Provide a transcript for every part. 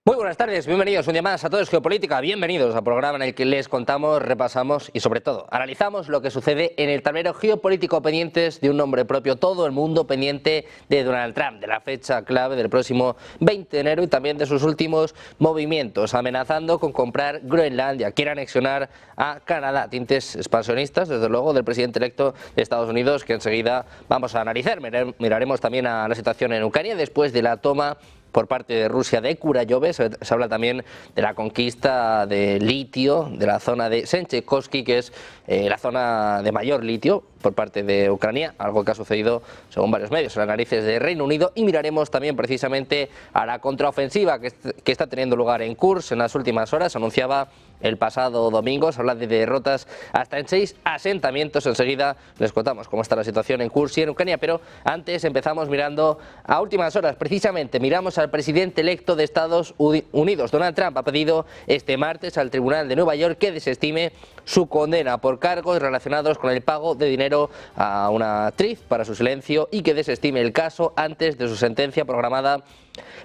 Muy buenas tardes, bienvenidos un día más a Todo es Geopolítica, bienvenidos al programa en el que les contamos, repasamos y sobre todo analizamos lo que sucede en el tablero geopolítico, pendientes de un nombre propio, todo el mundo pendiente de Donald Trump, de la fecha clave del próximo 20 de enero y también de sus últimos movimientos, amenazando con comprar Groenlandia, quiere anexionar a Canadá, tintes expansionistas desde luego del presidente electo de Estados Unidos, que enseguida vamos a analizar. Miraremos también a la situación en Ucrania después de la toma por parte de Rusia de Kurayove. Se habla también de la conquista de litio de la zona de Senchekovsky, que es la zona de mayor litio por parte de Ucrania, algo que ha sucedido según varios medios en las narices de Reino Unido, y miraremos también precisamente a la contraofensiva que está teniendo lugar en Kursk en las últimas horas. Se anunciaba el pasado domingo, se habla de derrotas hasta en 6 asentamientos. Enseguida les contamos cómo está la situación en Kursk y en Ucrania, pero antes empezamos mirando a últimas horas. Precisamente miramos al presidente electo de Estados Unidos. Donald Trump ha pedido este martes al Tribunal de Nueva York que desestime su condena por cargos relacionados con el pago de dinero a una actriz para su silencio y que desestime el caso antes de su sentencia programada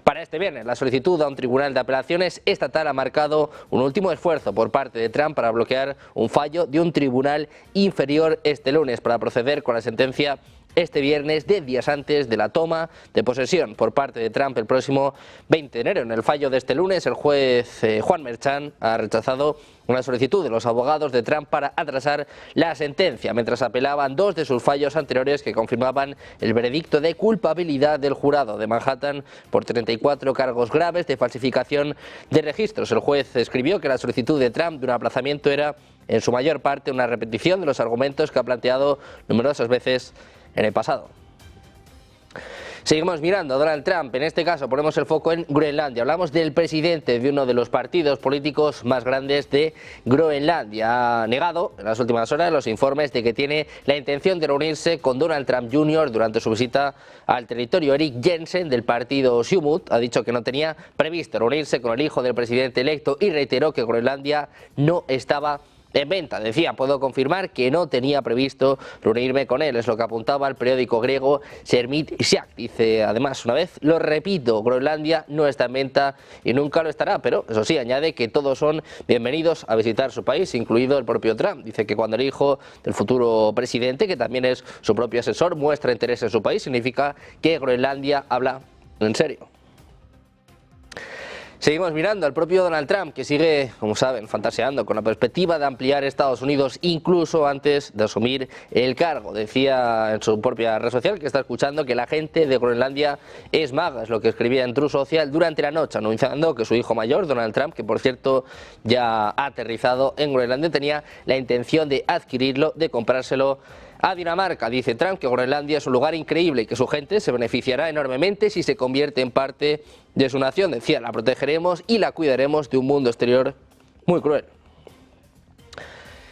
para este viernes. La solicitud a un tribunal de apelaciones estatal ha marcado un último esfuerzo por parte de Trump para bloquear un fallo de un tribunal inferior este lunes para proceder con la sentencia este viernes, 10 días antes de la toma de posesión por parte de Trump el próximo 20 de enero. En el fallo de este lunes, el juez Juan Merchan ha rechazado una solicitud de los abogados de Trump para atrasar la sentencia, mientras apelaban dos de sus fallos anteriores que confirmaban el veredicto de culpabilidad del jurado de Manhattan por 34 cargos graves de falsificación de registros. El juez escribió que la solicitud de Trump de un aplazamiento era en su mayor parte una repetición de los argumentos que ha planteado numerosas veces en el pasado. Seguimos mirando a Donald Trump. En este caso ponemos el foco en Groenlandia. Hablamos del presidente de uno de los partidos políticos más grandes de Groenlandia. Ha negado en las últimas horas los informes de que tiene la intención de reunirse con Donald Trump Jr. durante su visita al territorio. Erik Jensen, del partido Siumut, ha dicho que no tenía previsto reunirse con el hijo del presidente electo y reiteró que Groenlandia no estaba en venta. Decía: puedo confirmar que no tenía previsto reunirme con él, es lo que apuntaba el periódico griego Sermit Siak. Dice además, una vez, lo repito, Groenlandia no está en venta y nunca lo estará, pero eso sí, añade que todos son bienvenidos a visitar su país, incluido el propio Trump. Dice que cuando el hijo del futuro presidente, que también es su propio asesor, muestra interés en su país, significa que Groenlandia habla en serio. Seguimos mirando al propio Donald Trump, que sigue, como saben, fantaseando con la perspectiva de ampliar Estados Unidos incluso antes de asumir el cargo. Decía en su propia red social que está escuchando que la gente de Groenlandia es maga, es lo que escribía en True Social durante la noche, anunciando que su hijo mayor, Donald Trump, que por cierto ya ha aterrizado en Groenlandia, tenía la intención de adquirirlo, de comprárselo a Dinamarca. Dice Trump que Groenlandia es un lugar increíble y que su gente se beneficiará enormemente si se convierte en parte de su nación. Decía, la protegeremos y la cuidaremos de un mundo exterior muy cruel.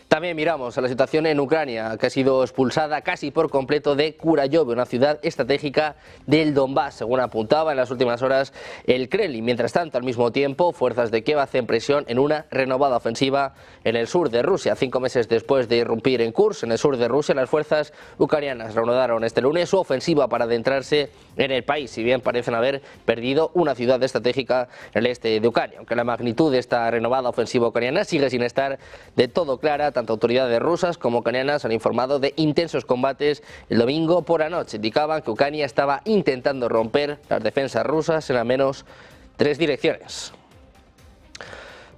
También miramos a la situación en Ucrania, que ha sido expulsada casi por completo de Kurayove, una ciudad estratégica del Donbass, según apuntaba en las últimas horas el Kremlin. Mientras tanto, al mismo tiempo, fuerzas de Kiev hacen presión en una renovada ofensiva en el sur de Rusia. 5 meses después de irrumpir en Kursk, en el sur de Rusia, las fuerzas ucranianas reanudaron este lunes su ofensiva para adentrarse en el país, si bien parecen haber perdido una ciudad estratégica en el este de Ucrania. Aunque la magnitud de esta renovada ofensiva ucraniana sigue sin estar de todo clara, tanto autoridades rusas como ucranianas han informado de intensos combates el domingo por la noche. Indicaban que Ucrania estaba intentando romper las defensas rusas en al menos 3 direcciones.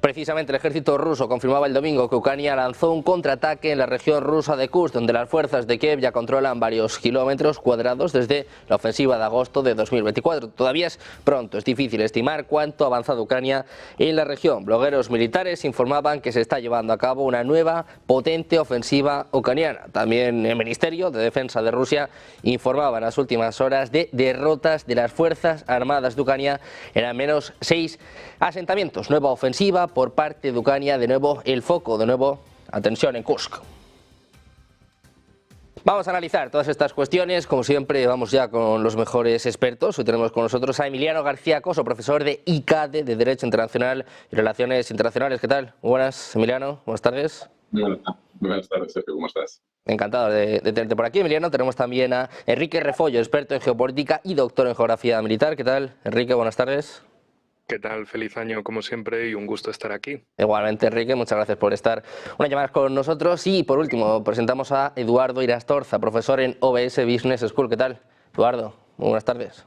Precisamente el ejército ruso confirmaba el domingo que Ucrania lanzó un contraataque en la región rusa de Kursk, donde las fuerzas de Kiev ya controlan varios kilómetros cuadrados desde la ofensiva de agosto de 2024. Todavía es pronto, es difícil estimar cuánto ha avanzado Ucrania en la región. Blogueros militares informaban que se está llevando a cabo una nueva potente ofensiva ucraniana. También el Ministerio de Defensa de Rusia informaba en las últimas horas de derrotas de las Fuerzas Armadas de Ucrania en al menos 6 asentamientos. Nueva ofensiva por parte de Ucrania, de nuevo el foco, de nuevo atención en Kursk. Vamos a analizar todas estas cuestiones, como siempre vamos ya con los mejores expertos. Hoy tenemos con nosotros a Emiliano García Coso, profesor de ICADE, de Derecho Internacional y Relaciones Internacionales. ¿Qué tal? Muy buenas, Emiliano, buenas tardes. Buenas tardes, Sergio, ¿cómo estás? Encantado de tenerte por aquí, Emiliano. Tenemos también a Enrique Refollo, experto en geopolítica y doctor en geografía militar. ¿Qué tal, Enrique? Buenas tardes. ¿Qué tal? Feliz año como siempre y un gusto estar aquí. Igualmente, Enrique, muchas gracias por estar una llamada con nosotros. Y por último, presentamos a Eduardo Irastorza, profesor en OBS Business School. ¿Qué tal, Eduardo? Muy buenas tardes.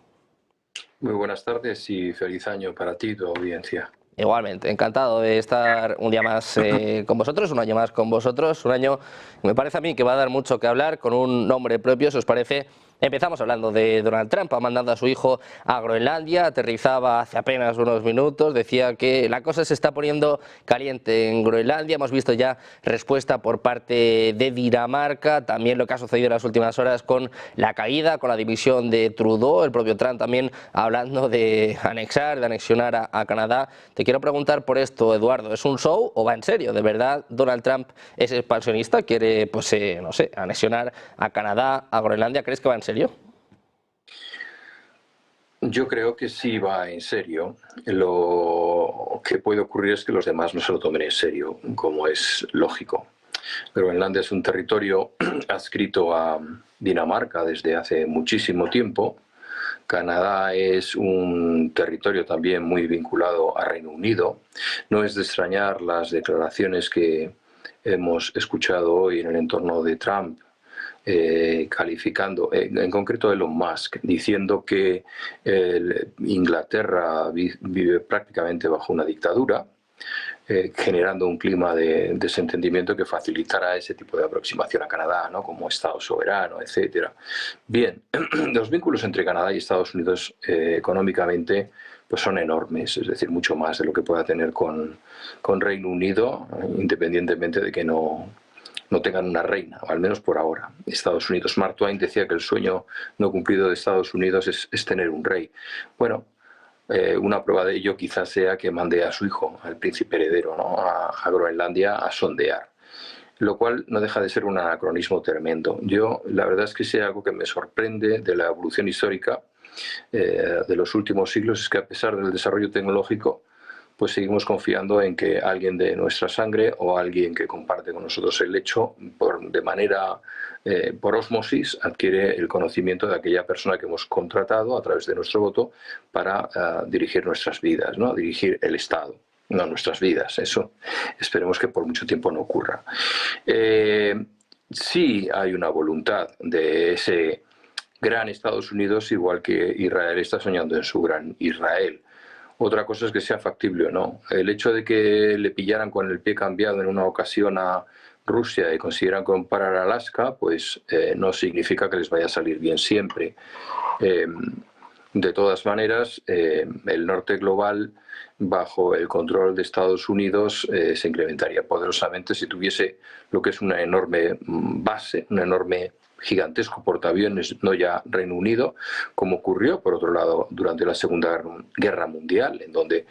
Muy buenas tardes y feliz año para ti y tu audiencia. Igualmente, encantado de estar un día más con vosotros, un año más con vosotros, un año que me parece a mí que va a dar mucho que hablar, con un nombre propio, si os parece. Empezamos hablando de Donald Trump. Ha mandado a su hijo a Groenlandia, aterrizaba hace apenas unos minutos, decía que la cosa se está poniendo caliente en Groenlandia. Hemos visto ya respuesta por parte de Dinamarca, también lo que ha sucedido en las últimas horas con la caída, con la división de Trudeau, el propio Trump también hablando de anexar, de anexionar a Canadá. Te quiero preguntar por esto, Eduardo, ¿es un show o va en serio? ¿De verdad Donald Trump es expansionista? ¿Quiere, pues, no sé, anexionar a Canadá, a Groenlandia? ¿Crees que va en serio? Yo creo que sí va en serio. Lo que puede ocurrir es que los demás no se lo tomen en serio, como es lógico. Groenlandia es un territorio adscrito a Dinamarca desde hace muchísimo tiempo. Canadá es un territorio también muy vinculado a Reino Unido. No es de extrañar las declaraciones que hemos escuchado hoy en el entorno de Trump, calificando, en concreto Elon Musk, diciendo que Inglaterra vive prácticamente bajo una dictadura, generando un clima de desentendimiento que facilitará ese tipo de aproximación a Canadá, ¿no? Como Estado soberano, etcétera. Bien, los vínculos entre Canadá y Estados Unidos económicamente pues son enormes, es decir, mucho más de lo que pueda tener con Reino Unido, independientemente de que no tengan una reina, o al menos por ahora. Estados Unidos, Mark Twain decía que el sueño no cumplido de Estados Unidos es tener un rey. Bueno, una prueba de ello quizás sea que mande a su hijo, al príncipe heredero, ¿no? a Groenlandia a sondear, lo cual no deja de ser un anacronismo tremendo. Yo, la verdad es que si hay algo que me sorprende de la evolución histórica de los últimos siglos, es que a pesar del desarrollo tecnológico, pues seguimos confiando en que alguien de nuestra sangre o alguien que comparte con nosotros el lecho, de manera por ósmosis, adquiere el conocimiento de aquella persona que hemos contratado a través de nuestro voto para dirigir nuestras vidas, ¿no? Dirigir el Estado, no nuestras vidas. Eso esperemos que por mucho tiempo no ocurra. Sí hay una voluntad de ese gran Estados Unidos, igual que Israel está soñando en su gran Israel. Otra cosa es que sea factible o no. El hecho de que le pillaran con el pie cambiado en una ocasión a Rusia y consiguieran comparar Alaska, pues no significa que les vaya a salir bien siempre. De todas maneras, el norte global, bajo el control de Estados Unidos, se incrementaría poderosamente si tuviese lo que es una enorme base, una enorme gigantesco portaaviones, no ya Reino Unido, como ocurrió, por otro lado, durante la Segunda Guerra Mundial, en donde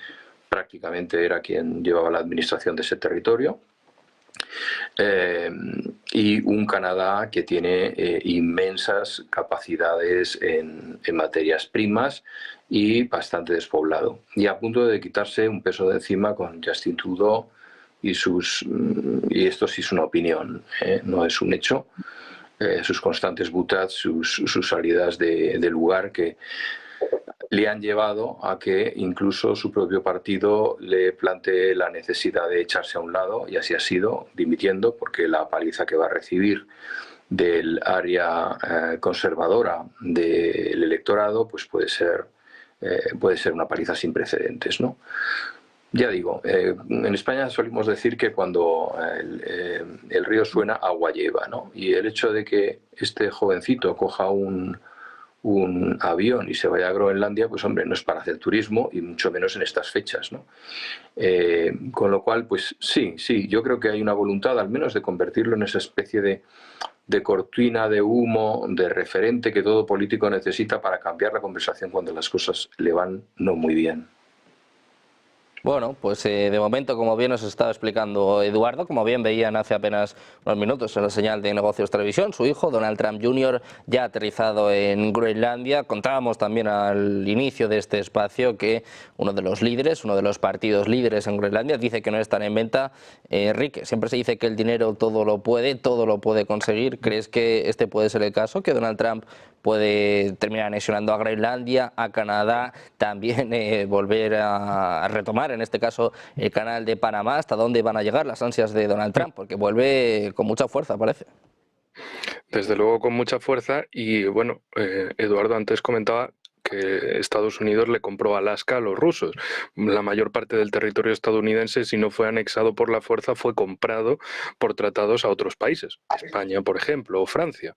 prácticamente era quien llevaba la administración de ese territorio, y un Canadá que tiene inmensas capacidades en materias primas y bastante despoblado, y a punto de quitarse un peso de encima con Justin Trudeau y esto sí es una opinión, no es un hecho, sus constantes boutades, sus salidas de lugar que le han llevado a que incluso su propio partido le plantee la necesidad de echarse a un lado, y así ha sido, dimitiendo, porque la paliza que va a recibir del área conservadora del electorado pues puede ser una paliza sin precedentes, ¿no? Ya digo, en España solimos decir que cuando el río suena, agua lleva, ¿no? Y el hecho de que este jovencito coja un avión y se vaya a Groenlandia, pues hombre, no es para hacer turismo y mucho menos en estas fechas, ¿no? Con lo cual, pues sí, yo creo que hay una voluntad al menos de convertirlo en esa especie de cortina de humo, de referente que todo político necesita para cambiar la conversación cuando las cosas le van no muy bien. Bueno, pues de momento, como bien nos estaba explicando Eduardo, como bien veían hace apenas unos minutos en la señal de Negocios Televisión, su hijo, Donald Trump Jr., ya ha aterrizado en Groenlandia. Contábamos también al inicio de este espacio que uno de los líderes, uno de los partidos líderes en Groenlandia, dice que no están en venta. Enrique, siempre se dice que el dinero todo lo puede conseguir. ¿Crees que este puede ser el caso, que Donald Trump puede terminar anexionando a Groenlandia, a Canadá, también volver a retomar, en este caso, el canal de Panamá. ¿Hasta dónde van a llegar las ansias de Donald Trump? Porque vuelve con mucha fuerza, parece. Desde luego con mucha fuerza y bueno, Eduardo antes comentaba que Estados Unidos le compró Alaska a los rusos. La mayor parte del territorio estadounidense, si no fue anexado por la fuerza, fue comprado por tratados a otros países, España, por ejemplo, o Francia.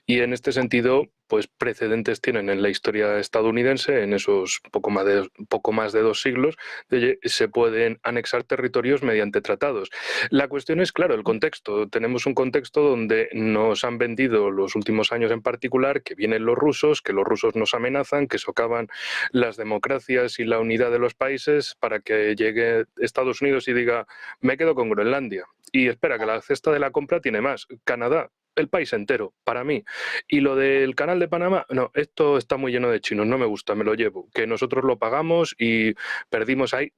Y en este sentido, pues precedentes tienen en la historia estadounidense, en esos poco más de 2 siglos, se pueden anexar territorios mediante tratados. La cuestión es, claro, el contexto. Tenemos un contexto donde nos han vendido los últimos años en particular que vienen los rusos, que los rusos nos amenazan, que socavan las democracias y la unidad de los países para que llegue Estados Unidos y diga, me quedo con Groenlandia. Y espera, que la cesta de la compra tiene más. Canadá, el país entero, para mí. Y lo del canal de Panamá, no, esto está muy lleno de chinos, no me gusta, me lo llevo. Que nosotros lo pagamos y perdimos ahí,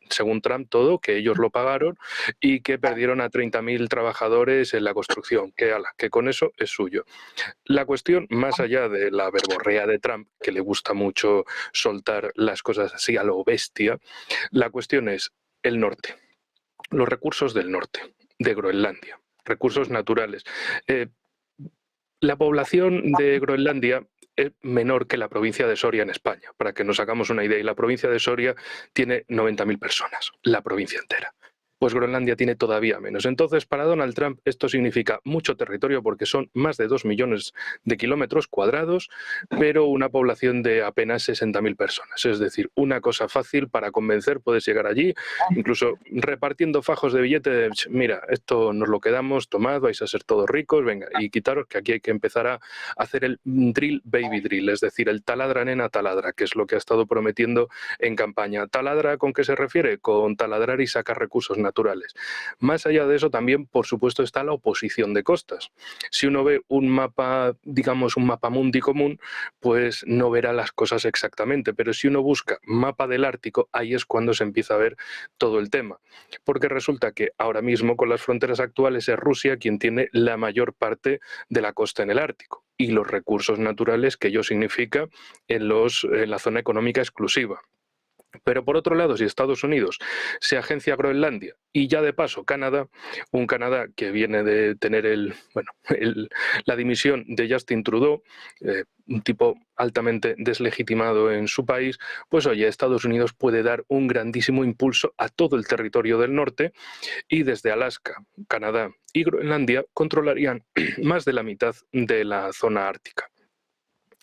según Trump, todo, que ellos lo pagaron y que perdieron a 30.000 trabajadores en la construcción. Que con eso es suyo. La cuestión, más allá de la verborrea de Trump, que le gusta mucho soltar las cosas así a lo bestia, la cuestión es el norte, los recursos del norte, de Groenlandia. Recursos naturales. La población de Groenlandia es menor que la provincia de Soria en España, para que nos hagamos una idea. Y la provincia de Soria tiene 90.000 personas, la provincia entera. Pues Groenlandia tiene todavía menos. Entonces, para Donald Trump esto significa mucho territorio porque son más de 2 millones de kilómetros cuadrados, pero una población de apenas 60.000 personas. Es decir, una cosa fácil para convencer, puedes llegar allí, incluso repartiendo fajos de billete de, mira, esto nos lo quedamos, tomad, vais a ser todos ricos, venga, y quitaros que aquí hay que empezar a hacer el drill baby drill, es decir, el taladra nena taladra, que es lo que ha estado prometiendo en campaña. ¿Taladra con qué se refiere? Con taladrar y sacar recursos naturales. Más allá de eso también, por supuesto, está la oposición de costas. Si uno ve un mapa, digamos un mapa mundi común, pues no verá las cosas exactamente, pero si uno busca mapa del Ártico, ahí es cuando se empieza a ver todo el tema. Porque resulta que ahora mismo con las fronteras actuales es Rusia quien tiene la mayor parte de la costa en el Ártico y los recursos naturales que ello significa en la zona económica exclusiva. Pero por otro lado, si Estados Unidos se agencia a Groenlandia y ya de paso Canadá, un Canadá que viene de tener la dimisión de Justin Trudeau, un tipo altamente deslegitimado en su país, pues oye, Estados Unidos puede dar un grandísimo impulso a todo el territorio del norte y desde Alaska, Canadá y Groenlandia controlarían más de la mitad de la zona ártica.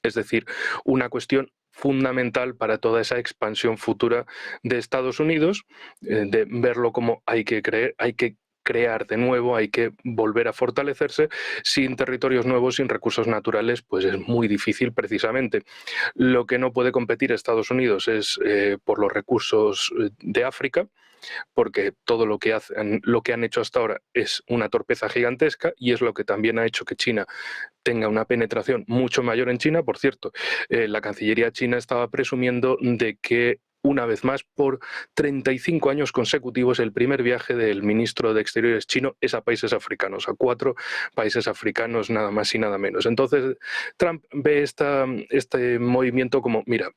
Es decir, una cuestión fundamental para toda esa expansión futura de Estados Unidos, de verlo como hay que crear de nuevo, hay que volver a fortalecerse. Sin territorios nuevos, sin recursos naturales, pues es muy difícil precisamente. Lo que no puede competir Estados Unidos es por los recursos de África, porque todo lo que han hecho hasta ahora es una torpeza gigantesca y es lo que también ha hecho que China tenga una penetración mucho mayor en China. Por cierto, la Cancillería china estaba presumiendo de que una vez más, por 35 años consecutivos, el primer viaje del ministro de Exteriores chino es a países africanos, a 4 países africanos, nada más y nada menos. Entonces, Trump ve este movimiento como, mira,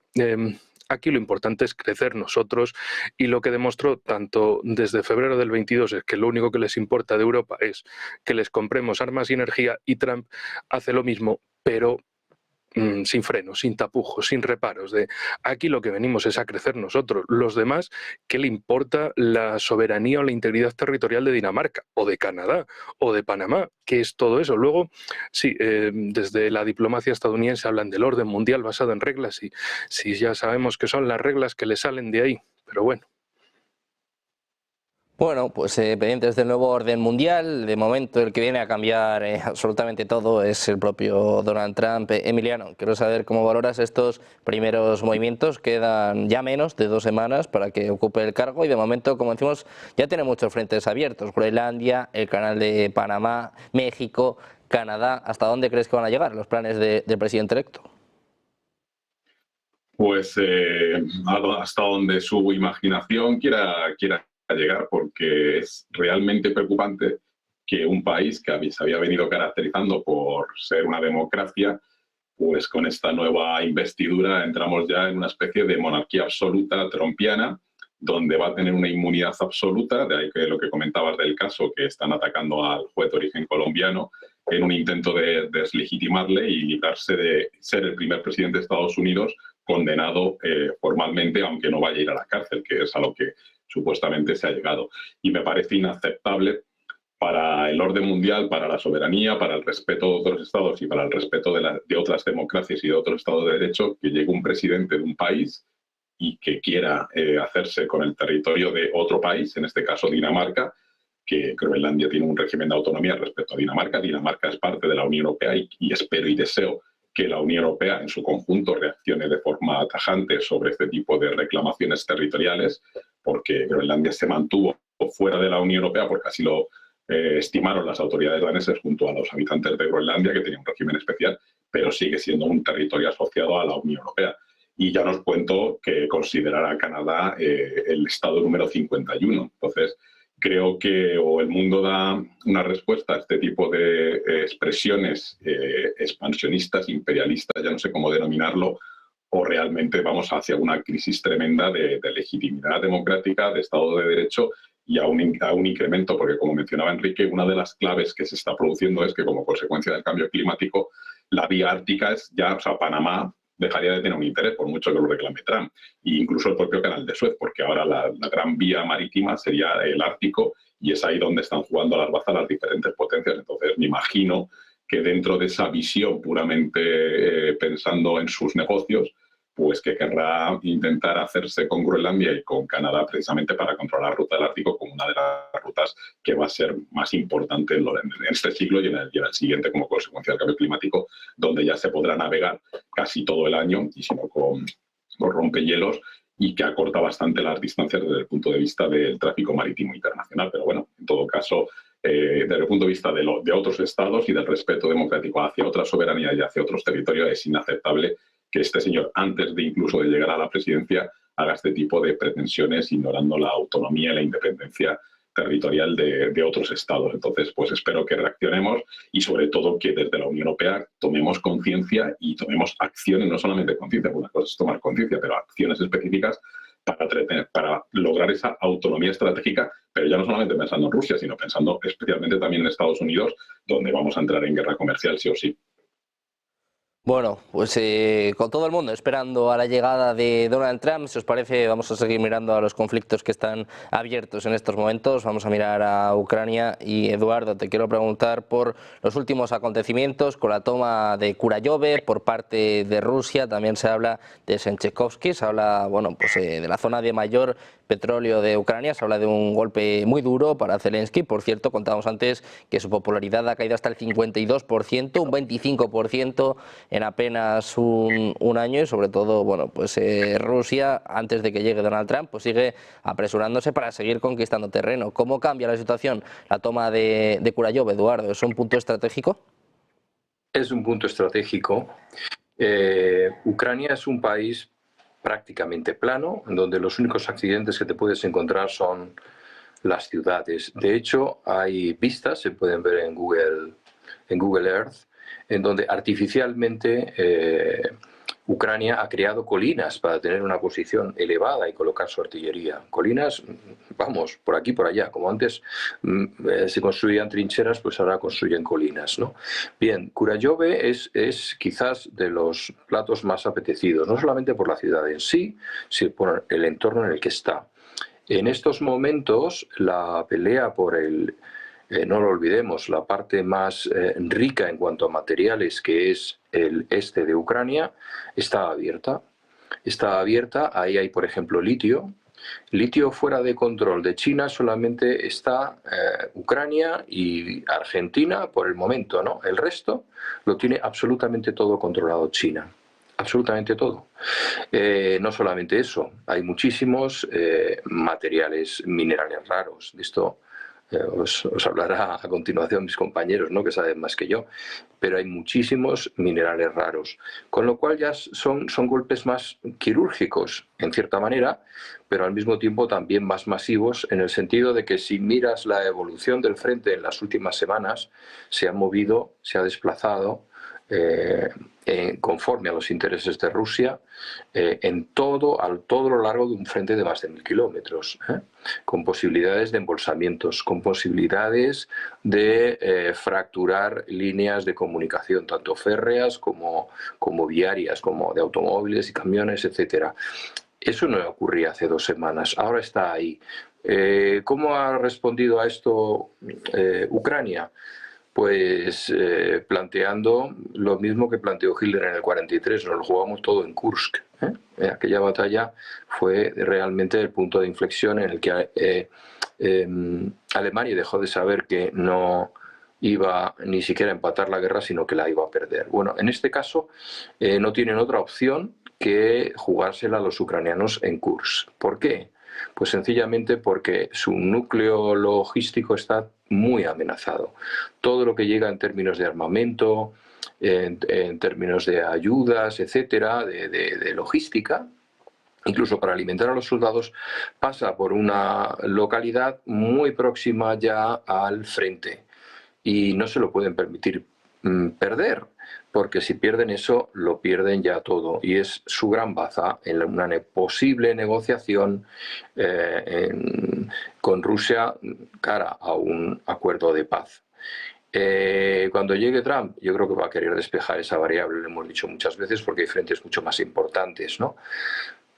aquí lo importante es crecer nosotros y lo que demostró tanto desde febrero del 22 es que lo único que les importa de Europa es que les compremos armas y energía y Trump hace lo mismo, pero sin frenos, sin tapujos, sin reparos. Aquí lo que venimos es a crecer nosotros. Los demás, ¿qué le importa la soberanía o la integridad territorial de Dinamarca o de Canadá o de Panamá? ¿Qué es todo eso? Luego, sí, desde la diplomacia estadounidense hablan del orden mundial basado en reglas y sí, ya sabemos que son las reglas que le salen de ahí, pero bueno. Bueno, pues pendientes del nuevo orden mundial, de momento el que viene a cambiar absolutamente todo es el propio Donald Trump. Emiliano, quiero saber cómo valoras estos primeros movimientos, quedan ya menos de 2 semanas para que ocupe el cargo y de momento, como decimos, ya tiene muchos frentes abiertos, Groenlandia, el canal de Panamá, México, Canadá. ¿Hasta dónde crees que van a llegar los planes del presidente electo? Pues hasta donde su imaginación quiera llegar, porque es realmente preocupante que un país que se había venido caracterizando por ser una democracia, pues con esta nueva investidura entramos ya en una especie de monarquía absoluta trumpiana, donde va a tener una inmunidad absoluta, de ahí que lo que comentabas del caso, que están atacando al juez de origen colombiano, en un intento de deslegitimarle y librarse de ser el primer presidente de Estados Unidos condenado formalmente, aunque no vaya a ir a la cárcel, que es a lo que supuestamente se ha llegado. Y me parece inaceptable para el orden mundial, para la soberanía, para el respeto de otros estados y para el respeto de otras democracias y de otros estados de derecho, que llegue un presidente de un país y que quiera hacerse con el territorio de otro país, en este caso Dinamarca, que Groenlandia tiene un régimen de autonomía respecto a Dinamarca. Dinamarca es parte de la Unión Europea y espero y deseo que la Unión Europea en su conjunto reaccione de forma tajante sobre este tipo de reclamaciones territoriales, porque Groenlandia se mantuvo fuera de la Unión Europea porque así lo estimaron las autoridades danesas junto a los habitantes de Groenlandia, que tenían un régimen especial, pero sigue siendo un territorio asociado a la Unión Europea. Y ya nos cuento que considerará a Canadá el estado número 51. Entonces, creo que o el mundo da una respuesta a este tipo de expresiones expansionistas, imperialistas, ya no sé cómo denominarlo, o realmente vamos hacia una crisis tremenda de legitimidad democrática, de Estado de Derecho y a un incremento, porque como mencionaba Enrique, una de las claves que se está produciendo es que como consecuencia del cambio climático, la vía ártica es ya, o sea, Panamá dejaría de tener un interés, por mucho que lo reclame Trump, e incluso el propio canal de Suez, porque ahora la gran vía marítima sería el Ártico y es ahí donde están jugando a las bazas las diferentes potencias. Entonces me imagino que dentro de esa visión puramente pensando en sus negocios, pues que querrá intentar hacerse con Groenlandia y con Canadá precisamente para controlar la ruta del Ártico como una de las rutas que va a ser más importante en este siglo y en el siguiente como consecuencia del cambio climático, donde ya se podrá navegar casi todo el año y si no con rompehielos, y que acorta bastante las distancias desde el punto de vista del tráfico marítimo internacional. Pero bueno, en todo caso, desde el punto de vista de otros estados y del respeto democrático hacia otra soberanía y hacia otros territorios, es inaceptable que este señor, antes de incluso de llegar a la presidencia, haga este tipo de pretensiones ignorando la autonomía y la independencia territorial de otros estados. Entonces, pues espero que reaccionemos y sobre todo que desde la Unión Europea tomemos conciencia y tomemos acciones, no solamente conciencia, porque una cosa es tomar conciencia, pero acciones específicas para lograr esa autonomía estratégica, pero ya no solamente pensando en Rusia, sino pensando especialmente también en Estados Unidos, donde vamos a entrar en guerra comercial sí o sí. Bueno, pues con todo el mundo esperando a la llegada de Donald Trump, si os parece, vamos a seguir mirando a los conflictos que están abiertos en estos momentos. Vamos a mirar a Ucrania y, Eduardo, te quiero preguntar por los últimos acontecimientos con la toma de Kurayove por parte de Rusia. También se habla de Senchekovsky, se habla, bueno, pues de la zona de mayor petróleo de Ucrania, se habla de un golpe muy duro para Zelensky. Por cierto, contábamos antes que su popularidad ha caído hasta el 52%, un 25% en apenas un año, y sobre todo, bueno, pues Rusia, antes de que llegue Donald Trump, pues sigue apresurándose para seguir conquistando terreno. ¿Cómo cambia la situación la toma de Kurayove, Eduardo? ¿Es un punto estratégico? Es un punto estratégico. Ucrania es un país prácticamente plano, en donde los únicos accidentes que te puedes encontrar son las ciudades. De hecho, hay vistas, se pueden ver en Google Earth, en donde artificialmente Ucrania ha creado colinas para tener una posición elevada y colocar su artillería. Colinas, vamos, por aquí, por allá. Como antes se construían trincheras, pues ahora construyen colinas, ¿no? Bien, Kurayove es quizás de los platos más apetecidos, no solamente por la ciudad en sí, sino por el entorno en el que está. En estos momentos, la pelea por no lo olvidemos, la parte más rica en cuanto a materiales, que es el este de Ucrania, está abierta. Está abierta, ahí hay, por ejemplo, litio. Litio fuera de control de China solamente está Ucrania y Argentina por el momento, ¿no? El resto lo tiene absolutamente todo controlado China. Absolutamente todo. No solamente eso, hay muchísimos materiales minerales raros. De esto os hablará a continuación mis compañeros, ¿no?, que saben más que yo, pero hay muchísimos minerales raros, con lo cual ya son golpes más quirúrgicos, en cierta manera, pero al mismo tiempo también más masivos, en el sentido de que si miras la evolución del frente en las últimas semanas, se ha movido, se ha desplazado conforme a los intereses de Rusia en todo lo largo de un frente de más de 1000 kilómetros, con posibilidades de embolsamientos, con posibilidades de fracturar líneas de comunicación, tanto férreas como viarias, como de automóviles y camiones, etcétera. Eso no ocurría hace 2 semanas, ahora está ahí. ¿Cómo ha respondido a esto Ucrania? Pues planteando lo mismo que planteó Hitler en el 43, nos lo jugamos todo en Kursk. Aquella batalla fue realmente el punto de inflexión en el que Alemania dejó de saber que no iba ni siquiera a empatar la guerra, sino que la iba a perder. Bueno, en este caso no tienen otra opción que jugársela a los ucranianos en Kursk. ¿Por qué? Pues sencillamente porque su núcleo logístico está muy amenazado. Todo lo que llega en términos de armamento, en términos de ayudas, etcétera, de logística, incluso para alimentar a los soldados, pasa por una localidad muy próxima ya al frente. Y no se lo pueden permitir perder, porque si pierden eso, lo pierden ya todo. Y es su gran baza en una posible negociación con Rusia cara a un acuerdo de paz. Cuando llegue Trump, yo creo que va a querer despejar esa variable, lo hemos dicho muchas veces, porque hay frentes mucho más importantes, ¿no?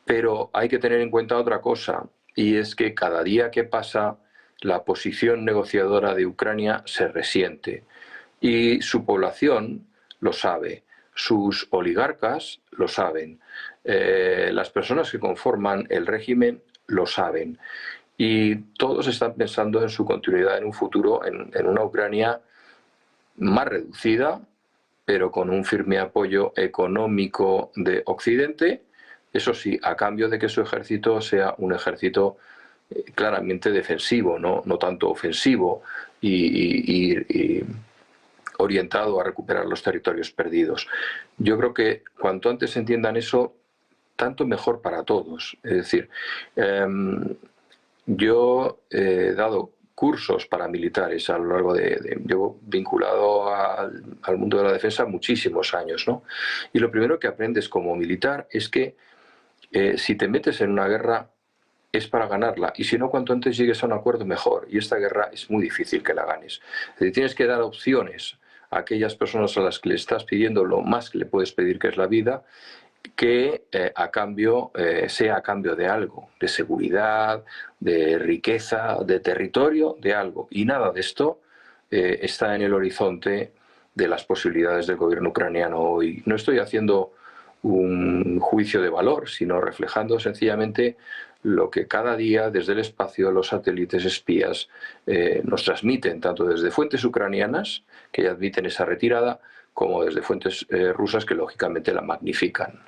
Pero hay que tener en cuenta otra cosa, y es que cada día que pasa, la posición negociadora de Ucrania se resiente. Y su población lo sabe, sus oligarcas lo saben, las personas que conforman el régimen lo saben. Y todos están pensando en su continuidad en un futuro, en una Ucrania más reducida, pero con un firme apoyo económico de Occidente, eso sí, a cambio de que su ejército sea un ejército claramente defensivo, no tanto ofensivo y orientado a recuperar los territorios perdidos. Yo creo que cuanto antes entiendan eso, tanto mejor para todos. Es decir, yo he dado cursos paramilitares a lo largo llevo vinculado al mundo de la defensa muchísimos años, ¿no? Y lo primero que aprendes como militar es que si te metes en una guerra es para ganarla, y si no, cuanto antes llegues a un acuerdo mejor, y esta guerra es muy difícil que la ganes. Es decir, tienes que dar opciones a aquellas personas a las que le estás pidiendo lo más que le puedes pedir, que es la vida, que a cambio sea a cambio de algo, de seguridad, de riqueza, de territorio, de algo. Y nada de esto está en el horizonte de las posibilidades del gobierno ucraniano hoy. No estoy haciendo un juicio de valor, sino reflejando sencillamente lo que cada día desde el espacio los satélites espías nos transmiten, tanto desde fuentes ucranianas, que ya admiten esa retirada, como desde fuentes rusas, que lógicamente la magnifican.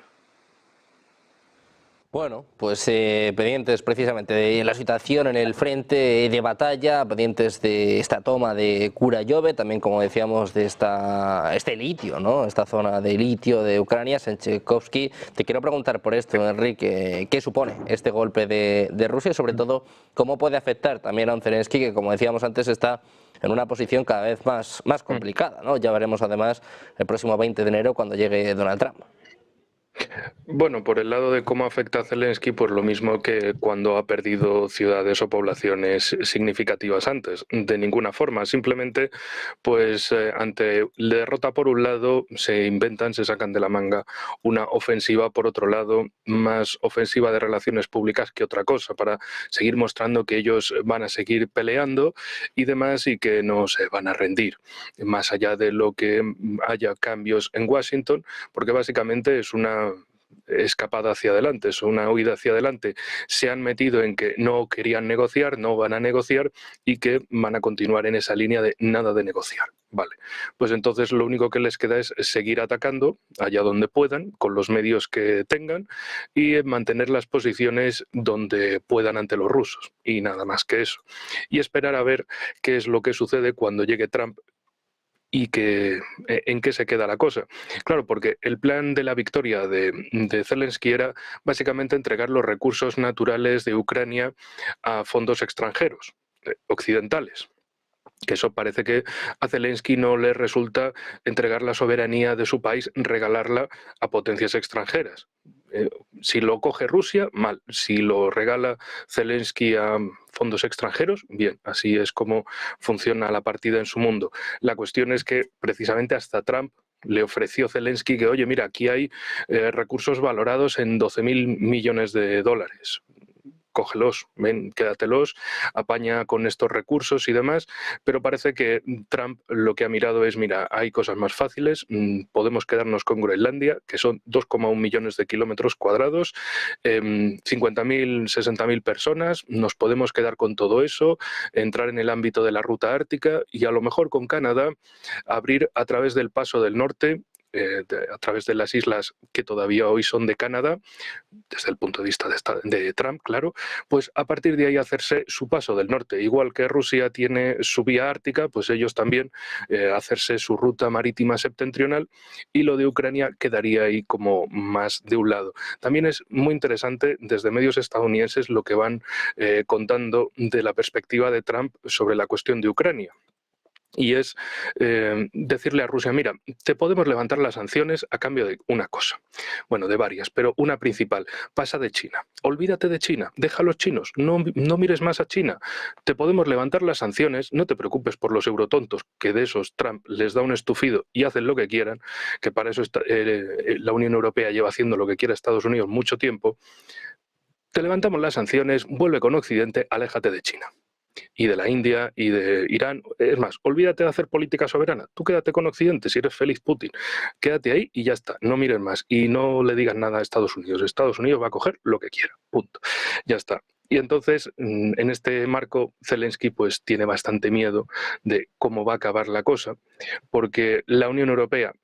Bueno, pues pendientes precisamente de la situación en el frente de batalla, pendientes de esta toma de Kurayove, también como decíamos de este litio, ¿no? Esta zona de litio de Ucrania, Senchekovsky. Te quiero preguntar por esto, Enrique, ¿qué supone este golpe de Rusia y sobre todo cómo puede afectar también a un Zelensky que, como decíamos antes, está en una posición cada vez más complicada, ¿no? Ya veremos además el próximo 20 de enero cuando llegue Donald Trump. Bueno, por el lado de cómo afecta a Zelensky, pues lo mismo que cuando ha perdido ciudades o poblaciones significativas antes. De ninguna forma, simplemente pues ante la derrota por un lado se sacan de la manga una ofensiva por otro lado, más ofensiva de relaciones públicas que otra cosa, para seguir mostrando que ellos van a seguir peleando y demás y que no se van a rendir, más allá de lo que haya cambios en Washington, porque básicamente es una escapada hacia adelante, es una huida hacia adelante. Se han metido en que no querían negociar, no van a negociar y que van a continuar en esa línea de nada de negociar. Vale, pues entonces lo único que les queda es seguir atacando allá donde puedan, con los medios que tengan y mantener las posiciones donde puedan ante los rusos y nada más que eso. Y esperar a ver qué es lo que sucede cuando llegue Trump y en qué se queda la cosa. Claro, porque el plan de la victoria de Zelensky era básicamente entregar los recursos naturales de Ucrania a fondos extranjeros, occidentales. Que eso parece que a Zelensky no le resulta entregar la soberanía de su país, regalarla a potencias extranjeras. Si lo coge Rusia, mal. Si lo regala Zelensky a fondos extranjeros, bien. Así es como funciona la partida en su mundo. La cuestión es que precisamente hasta Trump le ofreció Zelensky que, oye, mira, aquí hay recursos valorados en 12.000 millones de dólares. Cógelos, ven, quédatelos, apaña con estos recursos y demás, pero parece que Trump lo que ha mirado es, mira, hay cosas más fáciles, podemos quedarnos con Groenlandia, que son 2,1 millones de kilómetros cuadrados, 50.000, 60.000 personas, nos podemos quedar con todo eso, entrar en el ámbito de la ruta ártica y a lo mejor con Canadá abrir a través del Paso del Norte, a través de las islas que todavía hoy son de Canadá, desde el punto de vista de Trump, claro, pues a partir de ahí hacerse su paso del norte. Igual que Rusia tiene su vía ártica, pues ellos también hacerse su ruta marítima septentrional, y lo de Ucrania quedaría ahí como más de un lado. También es muy interesante desde medios estadounidenses lo que van contando de la perspectiva de Trump sobre la cuestión de Ucrania. Y es decirle a Rusia, mira, te podemos levantar las sanciones a cambio de una cosa. Bueno, de varias, pero una principal. Pasa de China. Olvídate de China. Deja a los chinos. No mires más a China. Te podemos levantar las sanciones. No te preocupes por los eurotontos, que de esos Trump les da un estufido y hacen lo que quieran, que para eso la Unión Europea lleva haciendo lo que quiera Estados Unidos mucho tiempo. Te levantamos las sanciones, vuelve con Occidente, aléjate de China. Y de la India y de Irán. Es más, olvídate de hacer política soberana. Tú quédate con Occidente, si eres feliz Putin. Quédate ahí y ya está. No mires más. Y no le digas nada a Estados Unidos. Estados Unidos va a coger lo que quiera. Punto. Ya está. Y entonces, en este marco, Zelensky pues tiene bastante miedo de cómo va a acabar la cosa, porque la Unión Europea,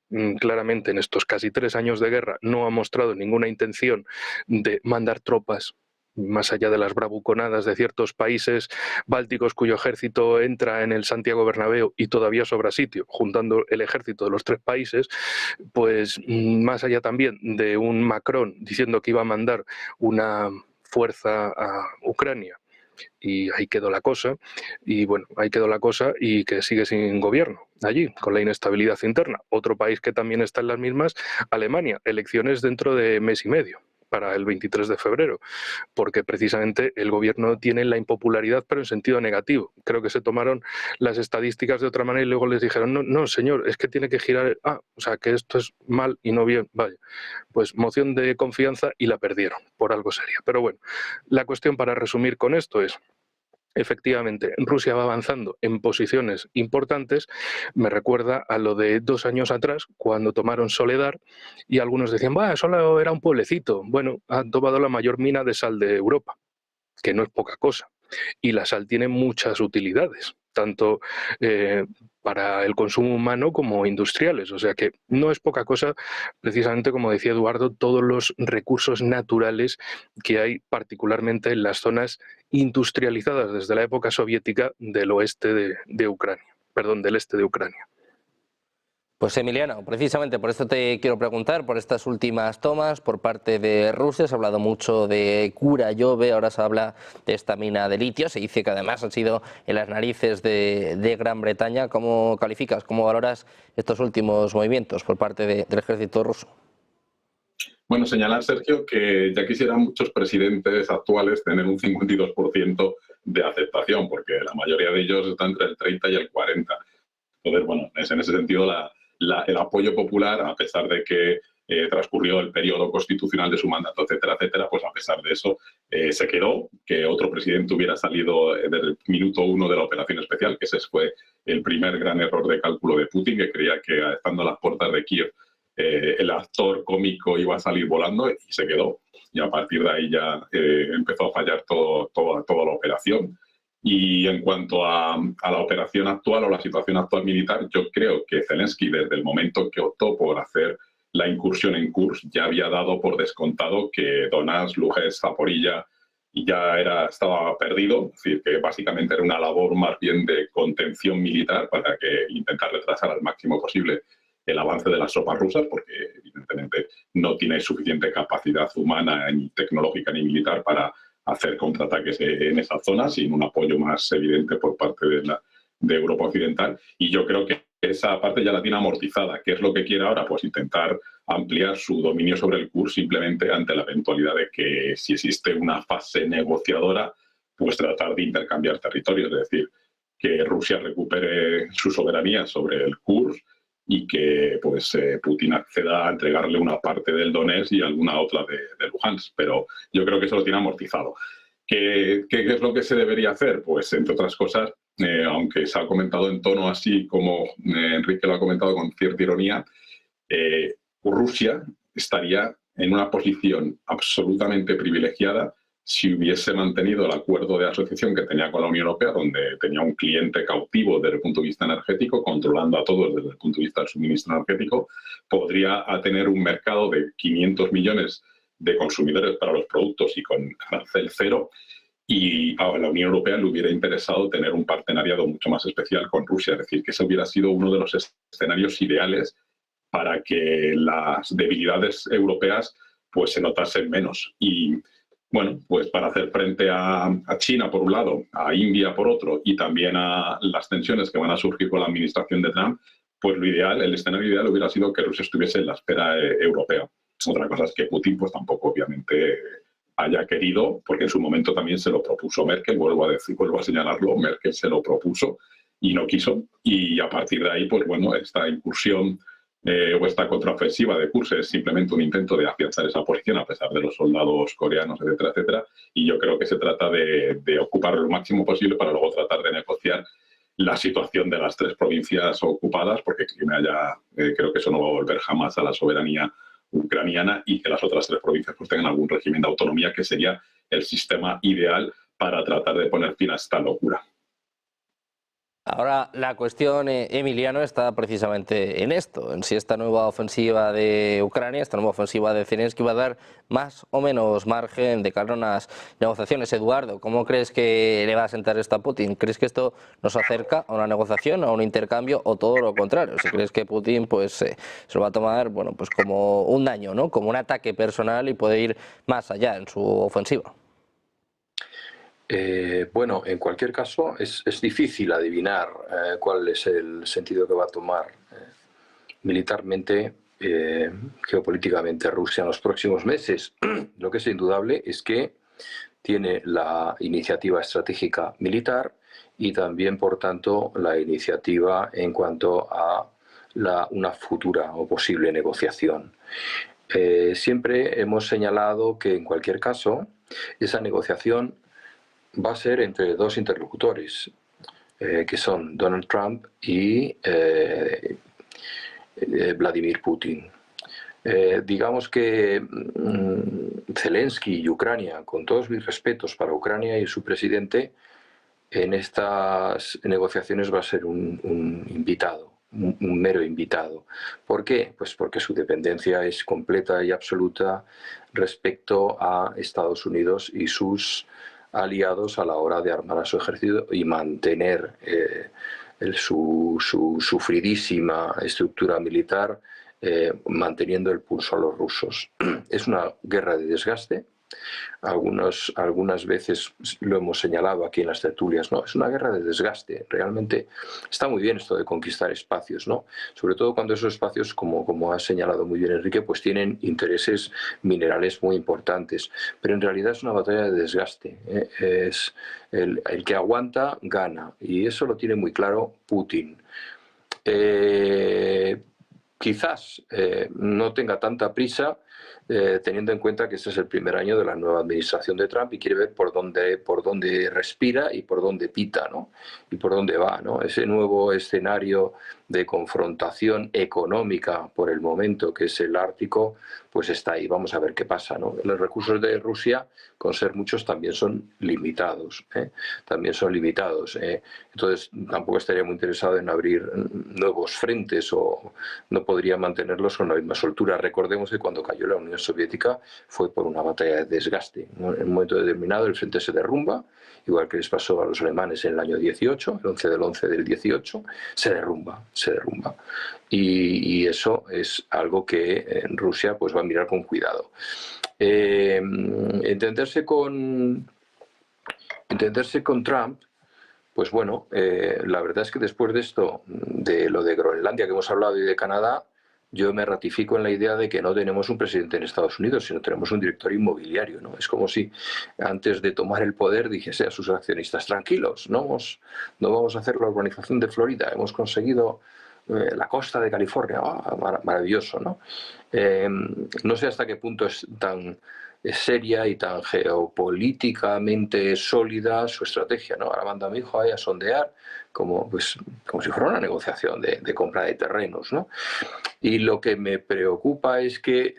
claramente en estos casi 3 años de guerra, no ha mostrado ninguna intención de mandar tropas más allá de las bravuconadas de ciertos países bálticos cuyo ejército entra en el Santiago Bernabéu y todavía sobra sitio, juntando el ejército de los 3 países, pues más allá también de un Macron diciendo que iba a mandar una fuerza a Ucrania. Y ahí quedó la cosa, y bueno, ahí quedó la cosa y que sigue sin gobierno allí, con la inestabilidad interna. Otro país que también está en las mismas, Alemania, elecciones dentro de mes y medio, para el 23 de febrero, porque precisamente el gobierno tiene la impopularidad, pero en sentido negativo. Creo que se tomaron las estadísticas de otra manera y luego les dijeron, no, señor, es que tiene que girar, o sea, que esto es mal y no bien, vaya. Pues moción de confianza y la perdieron, por algo seria. Pero bueno, la cuestión para resumir con esto es, efectivamente, Rusia va avanzando en posiciones importantes. Me recuerda a lo de 2 años atrás, cuando tomaron Soledar, y algunos decían, solo era un pueblecito. Bueno, han tomado la mayor mina de sal de Europa, que no es poca cosa. Y la sal tiene muchas utilidades, tanto para el consumo humano como industriales. O sea que no es poca cosa, precisamente como decía Eduardo, todos los recursos naturales que hay, particularmente en las zonas industrializadas desde la época soviética del oeste de Ucrania, perdón, del este de Ucrania. Pues Emiliano, precisamente por esto te quiero preguntar, por estas últimas tomas por parte de Rusia. Se ha hablado mucho de Kurayove, ahora se habla de esta mina de litio, se dice que además han sido en las narices de Gran Bretaña. ¿Cómo calificas, cómo valoras estos últimos movimientos por parte del ejército ruso? Bueno, señalar, Sergio, que ya quisieran muchos presidentes actuales tener un 52% de aceptación, porque la mayoría de ellos están entre el 30 y el 40%. Entonces, bueno, es en ese sentido el apoyo popular, a pesar de que transcurrió el periodo constitucional de su mandato, etcétera, etcétera, pues a pesar de eso se quedó. Que otro presidente hubiera salido desde el minuto 1 de la operación especial, que ese fue el primer gran error de cálculo de Putin, que creía que estando a las puertas de Kiev el actor cómico iba a salir volando, y se quedó. Y a partir de ahí ya empezó a fallar toda la operación. Y en cuanto a la operación actual o la situación actual militar, yo creo que Zelensky, desde el momento que optó por hacer la incursión en Kursk, ya había dado por descontado que Donetsk, Luhansk, Zaporilla ya estaba perdido. Es decir, que básicamente era una labor más bien de contención militar para intentar retrasar al máximo posible el avance de las tropas rusas, porque evidentemente no tiene suficiente capacidad humana, ni tecnológica ni militar para hacer contraataques en esa zona sin un apoyo más evidente por parte de Europa Occidental, y yo creo que esa parte ya la tiene amortizada. ¿Qué es lo que quiere ahora? Pues intentar ampliar su dominio sobre el KURS simplemente ante la eventualidad de que, si existe una fase negociadora, pues tratar de intercambiar territorios, es decir, que Rusia recupere su soberanía sobre el KURS y que pues, Putin acceda a entregarle una parte del Donetsk y alguna otra de Luhansk. Pero yo creo que eso lo tiene amortizado. ¿Qué es lo que se debería hacer? Pues, entre otras cosas, aunque se ha comentado en tono así como Enrique lo ha comentado con cierta ironía, Rusia estaría en una posición absolutamente privilegiada si hubiese mantenido el acuerdo de asociación que tenía con la Unión Europea, donde tenía un cliente cautivo desde el punto de vista energético, controlando a todos desde el punto de vista del suministro energético, podría tener un mercado de 500 millones de consumidores para los productos y con arancel cero, y a la Unión Europea le hubiera interesado tener un partenariado mucho más especial con Rusia, es decir, que ese hubiera sido uno de los escenarios ideales para que las debilidades europeas pues se notasen menos. Y bueno, pues para hacer frente a China por un lado, a India por otro, y también a las tensiones que van a surgir con la administración de Trump, pues lo ideal, el escenario ideal hubiera sido que Rusia estuviese en la esfera europea. Otra cosa es que Putin pues tampoco obviamente haya querido, porque en su momento también se lo propuso Merkel, vuelvo a señalarlo, Merkel se lo propuso y no quiso, y a partir de ahí, pues bueno, esta incursión o esta contraofensiva de KURS es simplemente un intento de afianzar esa posición a pesar de los soldados coreanos, etcétera, etcétera, y yo creo que se trata de ocupar lo máximo posible para luego tratar de negociar la situación de las 3 provincias ocupadas, porque Crimea ya creo que eso no va a volver jamás a la soberanía ucraniana, y que las otras 3 provincias pues tengan algún régimen de autonomía, que sería el sistema ideal para tratar de poner fin a esta locura. Ahora la cuestión, Emiliano, está precisamente en esto, en si esta nueva ofensiva de Ucrania, esta nueva ofensiva de Zelensky va a dar más o menos margen de cara a unas negociaciones. Eduardo, ¿cómo crees que le va a sentar esto a Putin? ¿Crees que esto nos acerca a una negociación, a un intercambio, o todo lo contrario? Si crees que Putin pues se lo va a tomar, bueno, pues como un daño, ¿no? Como un ataque personal, y puede ir más allá en su ofensiva. Bueno, en cualquier caso es difícil adivinar cuál es el sentido que va a tomar militarmente, geopolíticamente Rusia en los próximos meses. Lo que es indudable es que tiene la iniciativa estratégica militar y también, por tanto, la iniciativa en cuanto a una futura o posible negociación. Siempre hemos señalado que, en cualquier caso, esa negociación va a ser entre 2 interlocutores, que son Donald Trump y Vladimir Putin. Digamos que Zelensky y Ucrania, con todos mis respetos para Ucrania y su presidente, en estas negociaciones va a ser un invitado, un mero invitado. ¿Por qué? Pues porque su dependencia es completa y absoluta respecto a Estados Unidos y sus aliados a la hora de armar a su ejército y mantener su sufridísima estructura militar, manteniendo el pulso a los rusos. Es una guerra de desgaste. Algunas veces lo hemos señalado aquí en las tertulias, ¿no? Es una guerra de desgaste. Realmente está muy bien esto de conquistar espacios, ¿no? Sobre todo cuando esos espacios, como ha señalado muy bien Enrique, pues tienen intereses minerales muy importantes. Pero en realidad es una batalla de desgaste. Es el que aguanta, gana. Y eso lo tiene muy claro Putin. Quizás no tenga tanta prisa, teniendo en cuenta que este es el primer año de la nueva administración de Trump y quiere ver por dónde respira y por dónde pita, ¿no? Y por dónde va, ¿no? Ese nuevo escenario de confrontación económica por el momento, que es el Ártico, pues está ahí. Vamos a ver qué pasa, ¿no? Los recursos de Rusia, con ser muchos, también son limitados, también son limitados. Entonces, tampoco estaría muy interesado en abrir nuevos frentes, o no podría mantenerlos con la misma soltura. Recordemos que cuando cayó la Unión Soviética fue por una batalla de desgaste. En un momento determinado el frente se derrumba, igual que les pasó a los alemanes en el año 18, el 11 del 11 del 18, se derrumba. Y eso es algo que en Rusia pues va a mirar con cuidado. Entenderse con Trump Pues bueno, la verdad es que después de esto, de lo de Groenlandia que hemos hablado y de Canadá, yo me ratifico en la idea de que no tenemos un presidente en Estados Unidos, sino tenemos un director inmobiliario, ¿no? Es como si antes de tomar el poder dijese a sus accionistas, tranquilos, no vamos a hacer la urbanización de Florida, hemos conseguido la costa de California, maravilloso, ¿no? No sé hasta qué punto es tan seria y tan geopolíticamente sólida su estrategia, ¿no? Ahora manda a mi hijo ahí a sondear como si fuera una negociación de compra de terrenos, ¿no? Y lo que me preocupa es que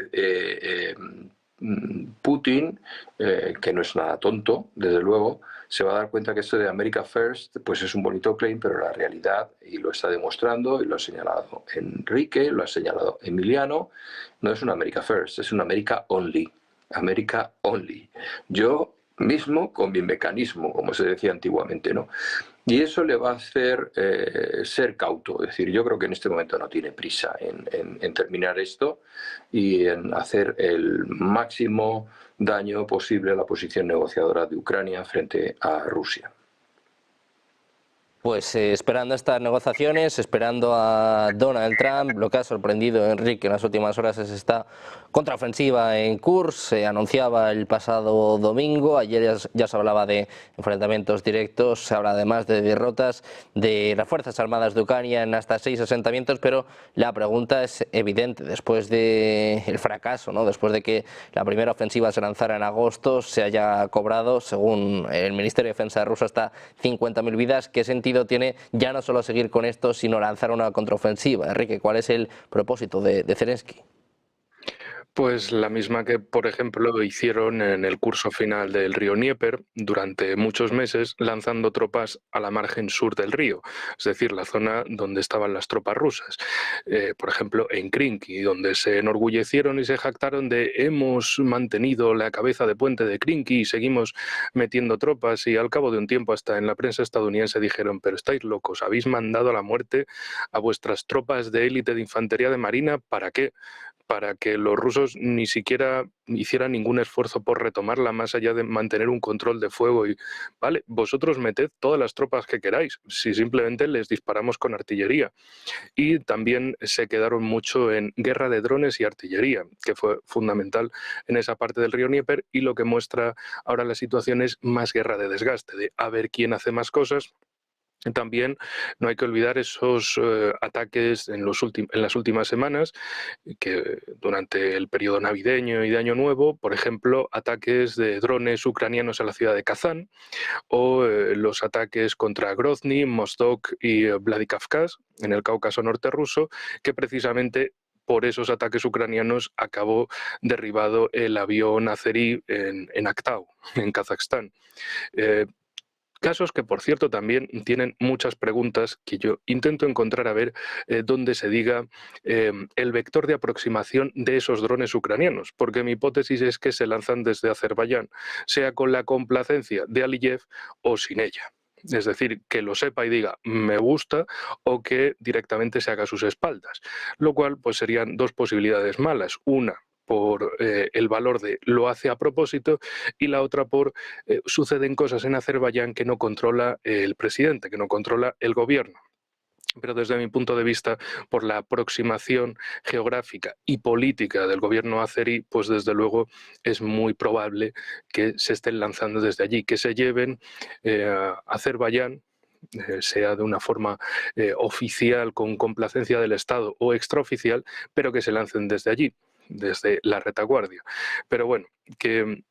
Putin, que no es nada tonto, desde luego, se va a dar cuenta que esto de America First pues es un bonito claim, pero la realidad, y lo está demostrando, y lo ha señalado Enrique, lo ha señalado Emiliano, no es una America First, es una America Only. America Only. Yo mismo con mi mecanismo, como se decía antiguamente, ¿no? Y eso le va a hacer ser cauto. Es decir, yo creo que en este momento no tiene prisa en terminar esto y en hacer el máximo daño posible a la posición negociadora de Ucrania frente a Rusia. Pues esperando estas negociaciones, esperando a Donald Trump, lo que ha sorprendido a Enrique en las últimas horas es esta contraofensiva en Kursk. Se anunciaba el pasado domingo, ayer ya se hablaba de enfrentamientos directos, se habla además de derrotas de las Fuerzas Armadas de Ucrania en hasta 6 asentamientos, pero la pregunta es evidente, después del fracaso, ¿no? Después de que la primera ofensiva se lanzara en agosto, se haya cobrado, según el Ministerio de Defensa ruso, hasta 50.000 vidas. ¿Qué sentido tiene ya no solo seguir con esto, sino lanzar una contraofensiva? Enrique, ¿cuál es el propósito de Zelensky? Pues la misma que, por ejemplo, hicieron en el curso final del río Dnieper durante muchos meses, lanzando tropas a la margen sur del río, es decir, la zona donde estaban las tropas rusas. Por ejemplo, en Krinky, donde se enorgullecieron y se jactaron de hemos mantenido la cabeza de puente de Krinky y seguimos metiendo tropas, y al cabo de un tiempo hasta en la prensa estadounidense dijeron, pero estáis locos, habéis mandado a la muerte a vuestras tropas de élite de infantería de marina, ¿para qué? Para que los rusos ni siquiera hicieran ningún esfuerzo por retomarla, más allá de mantener un control de fuego. Y vale, vosotros meted todas las tropas que queráis, si simplemente les disparamos con artillería. Y también se quedaron mucho en guerra de drones y artillería, que fue fundamental en esa parte del río Dnieper, y lo que muestra ahora la situación es más guerra de desgaste, de a ver quién hace más cosas. También no hay que olvidar esos ataques en las últimas semanas, que durante el periodo navideño y de Año Nuevo, por ejemplo, ataques de drones ucranianos a la ciudad de Kazán, o los ataques contra Grozny, Mostok y Vladikavkaz, en el Cáucaso norte ruso, que precisamente por esos ataques ucranianos acabó derribado el avión azerí en Aktau, en Kazajstán. Casos que, por cierto, también tienen muchas preguntas que yo intento encontrar a ver dónde se diga el vector de aproximación de esos drones ucranianos, porque mi hipótesis es que se lanzan desde Azerbaiyán, sea con la complacencia de Aliyev o sin ella. Es decir, que lo sepa y diga me gusta, o que directamente se haga a sus espaldas, lo cual pues serían dos posibilidades malas. Una, por el valor de lo hace a propósito, y la otra por suceden cosas en Azerbaiyán que no controla el presidente, que no controla el gobierno. Pero desde mi punto de vista, por la aproximación geográfica y política del gobierno azerí, pues desde luego es muy probable que se estén lanzando desde allí, que se lleven a Azerbaiyán, sea de una forma oficial con complacencia del Estado o extraoficial, pero que se lancen desde allí, desde la retaguardia. Pero bueno, que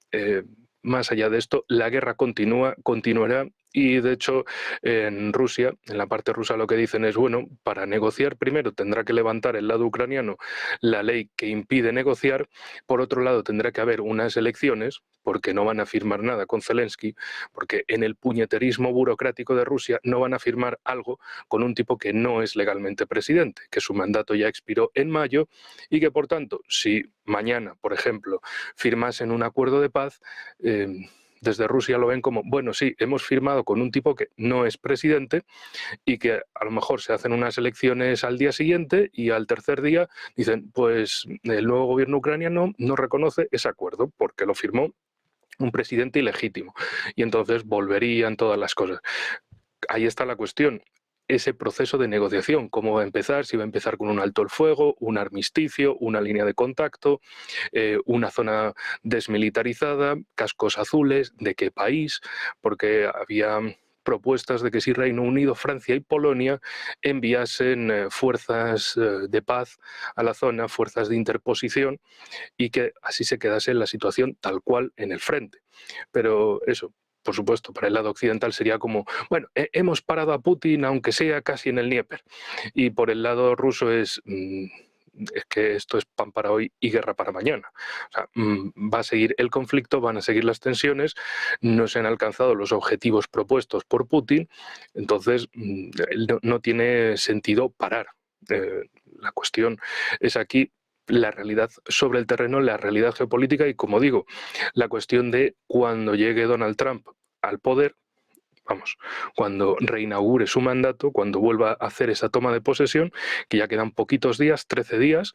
más allá de esto, la guerra continuará, y de hecho en Rusia, en la parte rusa, lo que dicen es, bueno, para negociar primero tendrá que levantar el lado ucraniano la ley que impide negociar, por otro lado tendrá que haber unas elecciones, porque no van a firmar nada con Zelensky, porque en el puñeterismo burocrático de Rusia no van a firmar algo con un tipo que no es legalmente presidente, que su mandato ya expiró en mayo, y que por tanto, si mañana, por ejemplo, firmasen un acuerdo de paz, desde Rusia lo ven como, bueno, sí, hemos firmado con un tipo que no es presidente, y que a lo mejor se hacen unas elecciones al día siguiente y al tercer día dicen, pues el nuevo gobierno ucraniano no reconoce ese acuerdo porque lo firmó un presidente ilegítimo, y entonces volverían todas las cosas. ahí está la cuestión. Ese proceso de negociación, cómo va a empezar, si va a empezar con un alto el fuego, un armisticio, una línea de contacto, una zona desmilitarizada, cascos azules, de qué país, porque había propuestas de que si Reino Unido, Francia y Polonia enviasen fuerzas de paz a la zona, fuerzas de interposición, y que así se quedase la situación tal cual en el frente. Pero eso, por supuesto, para el lado occidental sería como, bueno, hemos parado a Putin aunque sea casi en el Dnieper. Y por el lado ruso es que esto es pan para hoy y guerra para mañana. O sea, va a seguir el conflicto, van a seguir las tensiones, no se han alcanzado los objetivos propuestos por Putin, entonces no tiene sentido parar. La cuestión es aquí la realidad sobre el terreno, la realidad geopolítica y, como digo, la cuestión de cuando llegue Donald Trump al poder, vamos, cuando reinaugure su mandato, cuando vuelva a hacer esa toma de posesión, que ya quedan poquitos días, 13 días,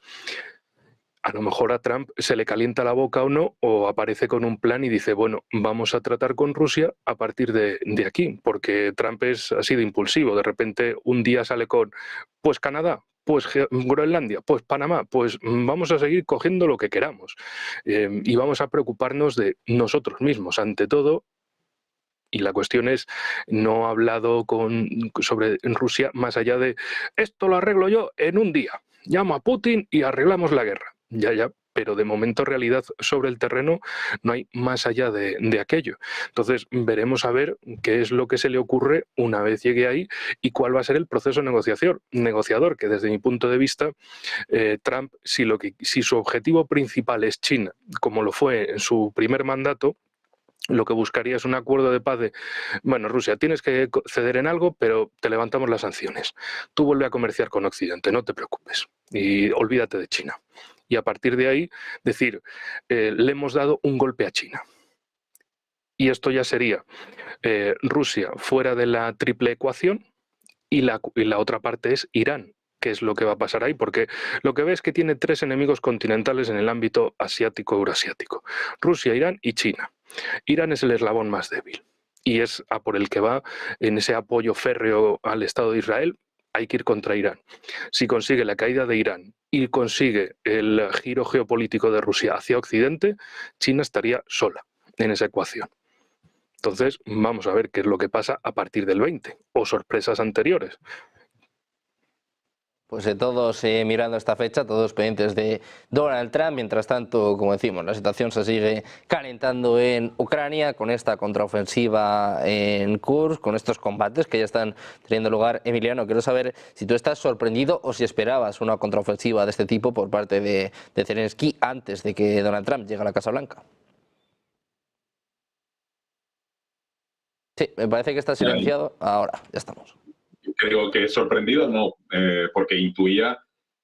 a lo mejor a Trump se le calienta la boca o no, o aparece con un plan y dice, bueno, vamos a tratar con Rusia a partir de aquí, porque Trump es así de impulsivo. De repente un día sale con, pues Canadá, pues Groenlandia, pues Panamá, pues vamos a seguir cogiendo lo que queramos y vamos a preocuparnos de nosotros mismos, ante todo. Y la cuestión es, no ha hablado sobre Rusia más allá de, esto lo arreglo yo en un día, llamo a Putin y arreglamos la guerra. Ya, pero de momento realidad sobre el terreno no hay más allá de aquello. Entonces veremos a ver qué es lo que se le ocurre una vez llegue ahí y cuál va a ser el proceso negociador, que desde mi punto de vista, Trump, si su objetivo principal es China, como lo fue en su primer mandato, lo que buscaría es un acuerdo de paz de, bueno, Rusia, tienes que ceder en algo, pero te levantamos las sanciones. Tú vuelve a comerciar con Occidente, no te preocupes, y olvídate de China. Y a partir de ahí decir, le hemos dado un golpe a China. Y esto ya sería Rusia fuera de la triple ecuación y la otra parte es Irán. ¿Qué es lo que va a pasar ahí? Porque lo que ve es que tiene 3 enemigos continentales en el ámbito asiático-euroasiático. Rusia, Irán y China. Irán es el eslabón más débil y es a por el que va en ese apoyo férreo al Estado de Israel. Hay que ir contra Irán. Si consigue la caída de Irán y consigue el giro geopolítico de Rusia hacia Occidente, China estaría sola en esa ecuación. Entonces, vamos a ver qué es lo que pasa a partir del 20 o sorpresas anteriores. Pues todos mirando esta fecha, todos pendientes de Donald Trump. Mientras tanto, como decimos, la situación se sigue calentando en Ucrania con esta contraofensiva en Kursk, con estos combates que ya están teniendo lugar. Emiliano, quiero saber si tú estás sorprendido o si esperabas una contraofensiva de este tipo por parte de Zelensky antes de que Donald Trump llegue a la Casa Blanca. Sí, me parece que está silenciado. Ahora, ya estamos. Creo que sorprendido no, porque intuía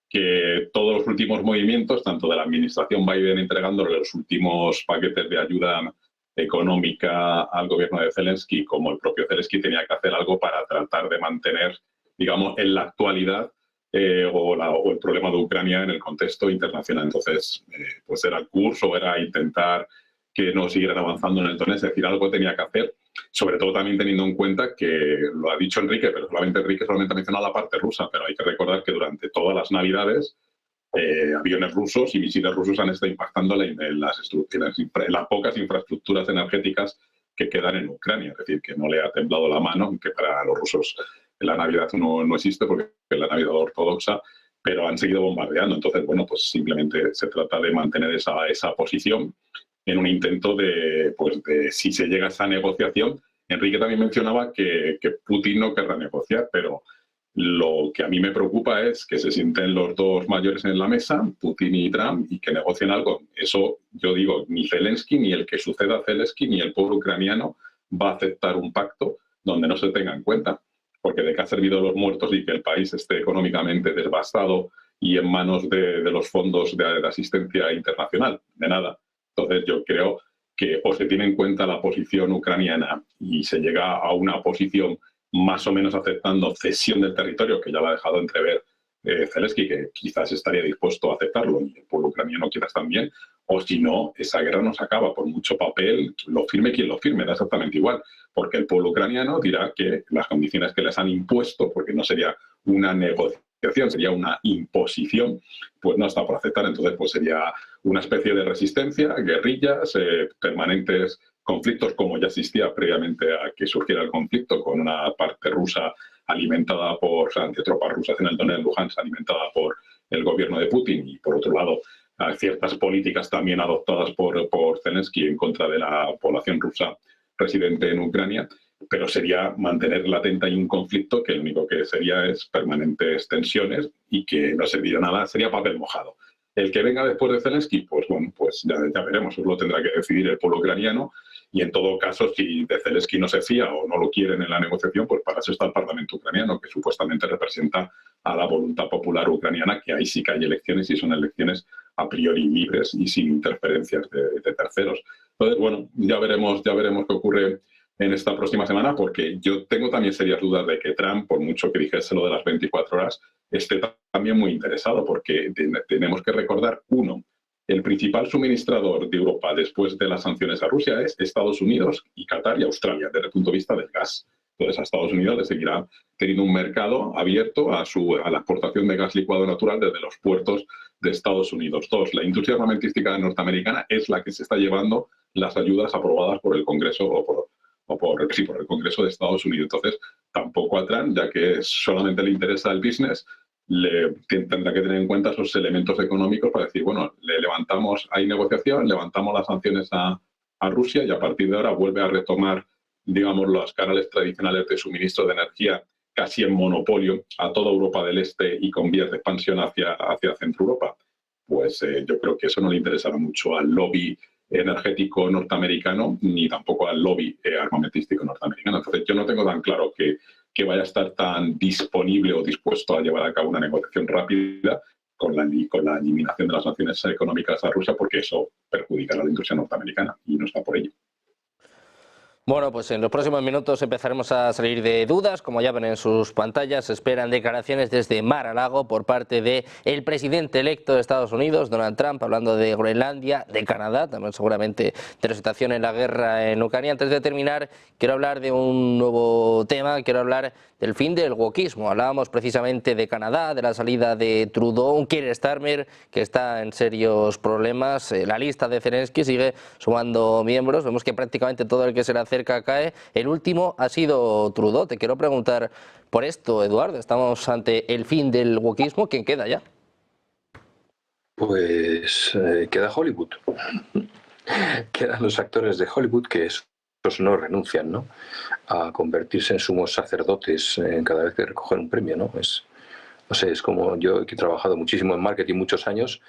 que todos los últimos movimientos, tanto de la administración Biden entregándole los últimos paquetes de ayuda económica al gobierno de Zelensky, como el propio Zelensky tenía que hacer algo para tratar de mantener, digamos, en la actualidad o el problema de Ucrania en el contexto internacional. Entonces, pues era el curso, era intentar que no siguieran avanzando en el Donetsk, es decir, algo tenía que hacer, sobre todo también teniendo en cuenta que, lo ha dicho Enrique, pero Enrique solamente ha mencionado la parte rusa, pero hay que recordar que durante todas las Navidades aviones rusos y misiles rusos han estado impactando en las pocas infraestructuras energéticas que quedan en Ucrania, es decir, que no le ha temblado la mano, aunque para los rusos la Navidad no existe porque es la Navidad ortodoxa, pero han seguido bombardeando. Entonces, bueno, pues simplemente se trata de mantener esa posición en un intento de si se llega a esa negociación. Enrique también mencionaba que Putin no querrá negociar, pero lo que a mí me preocupa es que se sienten los dos mayores en la mesa, Putin y Trump, y que negocien algo. Eso, yo digo, ni Zelensky, ni el que suceda a Zelensky, ni el pueblo ucraniano va a aceptar un pacto donde no se tenga en cuenta, porque de qué ha servido los muertos y que el país esté económicamente devastado y en manos de los fondos de asistencia internacional, de nada. Entonces yo creo que o se tiene en cuenta la posición ucraniana y se llega a una posición más o menos aceptando cesión del territorio, que ya lo ha dejado entrever Zelensky, que quizás estaría dispuesto a aceptarlo, y el pueblo ucraniano quizás también, o si no, esa guerra no se acaba. Por mucho papel, lo firme quien lo firme, da exactamente igual, porque el pueblo ucraniano dirá que las condiciones que les han impuesto, porque no sería una negociación, sería una imposición, pues no está por aceptar. Entonces, pues sería una especie de resistencia, guerrillas, permanentes conflictos, como ya existía previamente a que surgiera el conflicto, con una parte rusa alimentada por, o sea, ante tropas rusas en el Donetsk, Luhansk, alimentada por el gobierno de Putin, y por otro lado ciertas políticas también adoptadas por Zelensky en contra de la población rusa residente en Ucrania, pero sería mantener latente ahí un conflicto que lo único que sería es permanentes tensiones y que no serviría nada, sería papel mojado. El que venga después de Zelensky, pues bueno, pues ya veremos, eso lo tendrá que decidir el pueblo ucraniano, y en todo caso, si de Zelensky no se fía o no lo quieren en la negociación, pues para eso está el Parlamento ucraniano, que supuestamente representa a la voluntad popular ucraniana, que ahí sí que hay elecciones y son elecciones a priori libres y sin interferencias de terceros. Entonces, bueno, ya veremos qué ocurre en esta próxima semana, porque yo tengo también serias dudas de que Trump, por mucho que dijese lo de las 24 horas, esté también muy interesado, porque tenemos que recordar, uno, el principal suministrador de Europa después de las sanciones a Rusia es Estados Unidos y Qatar y Australia, desde el punto de vista del gas. Entonces, a Estados Unidos le seguirá teniendo un mercado abierto a la exportación de gas licuado natural desde los puertos de Estados Unidos. Dos, la industria armamentística norteamericana es la que se está llevando las ayudas aprobadas por el Congreso por el Congreso de Estados Unidos. Entonces, tampoco a Trump, ya que solamente le interesa el business, tendrá que tener en cuenta esos elementos económicos para decir, bueno, hay negociación, levantamos las sanciones a Rusia, y a partir de ahora vuelve a retomar, digamos, los canales tradicionales de suministro de energía casi en monopolio a toda Europa del Este y con vías de expansión hacia Centro Europa. Pues yo creo que eso no le interesará mucho al lobby energético norteamericano, ni tampoco al lobby armamentístico norteamericano. Entonces, yo no tengo tan claro que vaya a estar tan disponible o dispuesto a llevar a cabo una negociación rápida con la eliminación de las sanciones económicas a Rusia, porque eso perjudicará a la industria norteamericana y no está por ello. Bueno, pues en los próximos minutos empezaremos a salir de dudas. Como ya ven en sus pantallas, se esperan declaraciones desde Mar-a-Lago por parte del presidente electo de Estados Unidos, Donald Trump, hablando de Groenlandia, de Canadá, también seguramente de la situación en la guerra en Ucrania. Antes de terminar, quiero hablar de un nuevo tema, quiero hablar del fin del wokismo. Hablábamos precisamente de Canadá, de la salida de Trudeau, un Keir Starmer que está en serios problemas. La lista de Zelensky sigue sumando miembros, vemos que prácticamente todo el que se le acerca cae. El último ha sido Trudeau. Te quiero preguntar por esto, Eduardo. Estamos ante el fin del wokismo. ¿Quién queda ya? Pues queda Hollywood. Quedan los actores de Hollywood, que esos no renuncian, ¿no?, a convertirse en sumos sacerdotes cada vez que recogen un premio, ¿no? No sé, es como yo, que he trabajado muchísimo en marketing muchos años,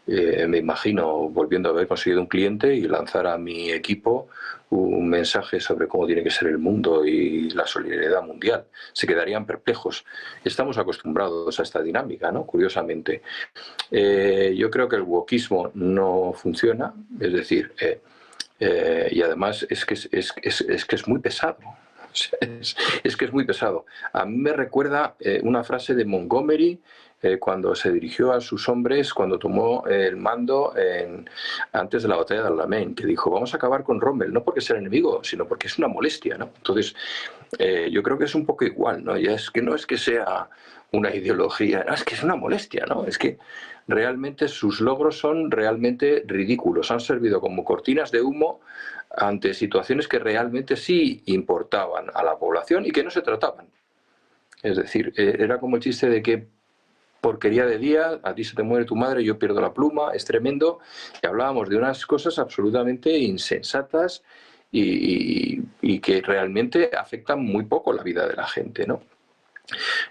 me imagino volviendo a haber conseguido un cliente y lanzar a mi equipo un mensaje sobre cómo tiene que ser el mundo y la solidaridad mundial. Se quedarían perplejos. Estamos acostumbrados a esta dinámica, ¿no?, curiosamente. Yo creo que el wokismo no funciona, es decir, y además es que es muy pesado. Es que es muy pesado. A mí me recuerda una frase de Montgomery cuando se dirigió a sus hombres, cuando tomó el mando antes de la batalla de Alamein, que dijo: vamos a acabar con Rommel, no porque sea el enemigo, sino porque es una molestia, ¿no? Entonces, yo creo que es un poco igual, ¿no? Ya es que no es que sea una ideología, no, es que es una molestia, ¿no? Es que realmente sus logros son realmente ridículos, han servido como cortinas de humo ante situaciones que realmente sí importaban a la población y que no se trataban. Es decir, era como el chiste de que porquería de día, a ti se te muere tu madre, yo pierdo la pluma, es tremendo, y hablábamos de unas cosas absolutamente insensatas y que realmente afectan muy poco la vida de la gente, ¿no?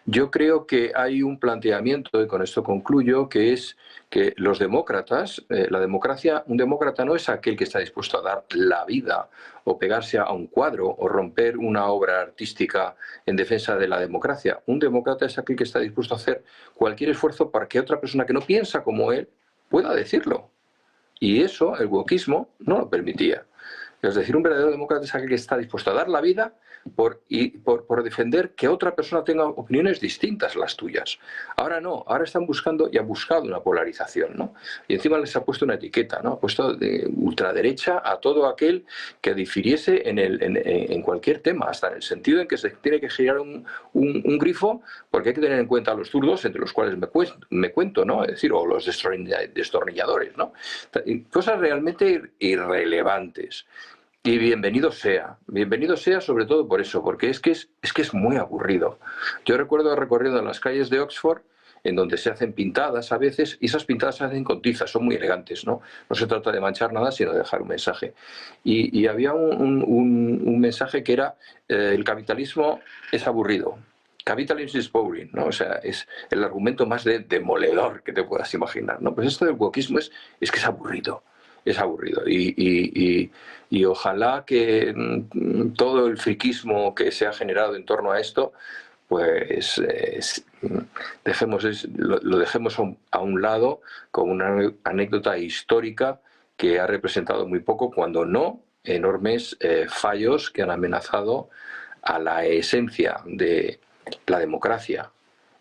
Yo creo que hay un planteamiento, y con esto concluyo, que es que los demócratas, la democracia, un demócrata no es aquel que está dispuesto a dar la vida o pegarse a un cuadro o romper una obra artística en defensa de la democracia. Un demócrata es aquel que está dispuesto a hacer cualquier esfuerzo para que otra persona que no piensa como él pueda decirlo. Y eso, el wokismo, no lo permitía. Es decir, un verdadero demócrata es aquel que está dispuesto a dar la vida por defender que otra persona tenga opiniones distintas a las tuyas. Ahora no, ahora están buscando y han buscado una polarización, ¿no? Y encima les ha puesto una etiqueta, ¿no? Ha puesto de ultraderecha a todo aquel que difiriese en cualquier tema, hasta en el sentido en que se tiene que girar un grifo, porque hay que tener en cuenta a los zurdos, entre los cuales me cuento, ¿no? Es decir, o los destornilladores, ¿no? Cosas realmente irrelevantes. Y bienvenido sea sobre todo por eso, porque es que es muy aburrido. Yo recuerdo recorriendo las calles de Oxford, en donde se hacen pintadas a veces, y esas pintadas se hacen con tizas, son muy elegantes, ¿no? No se trata de manchar nada, sino de dejar un mensaje. Y había un mensaje que era, el capitalismo es aburrido. Capitalism is boring, ¿no? O sea, es el argumento más demoledor que te puedas imaginar, ¿no? Pues esto del wokismo es que es aburrido. Es aburrido y ojalá que todo el friquismo que se ha generado en torno a esto, pues lo dejemos a un lado como una anécdota histórica que ha representado muy poco, cuando no enormes fallos que han amenazado a la esencia de la democracia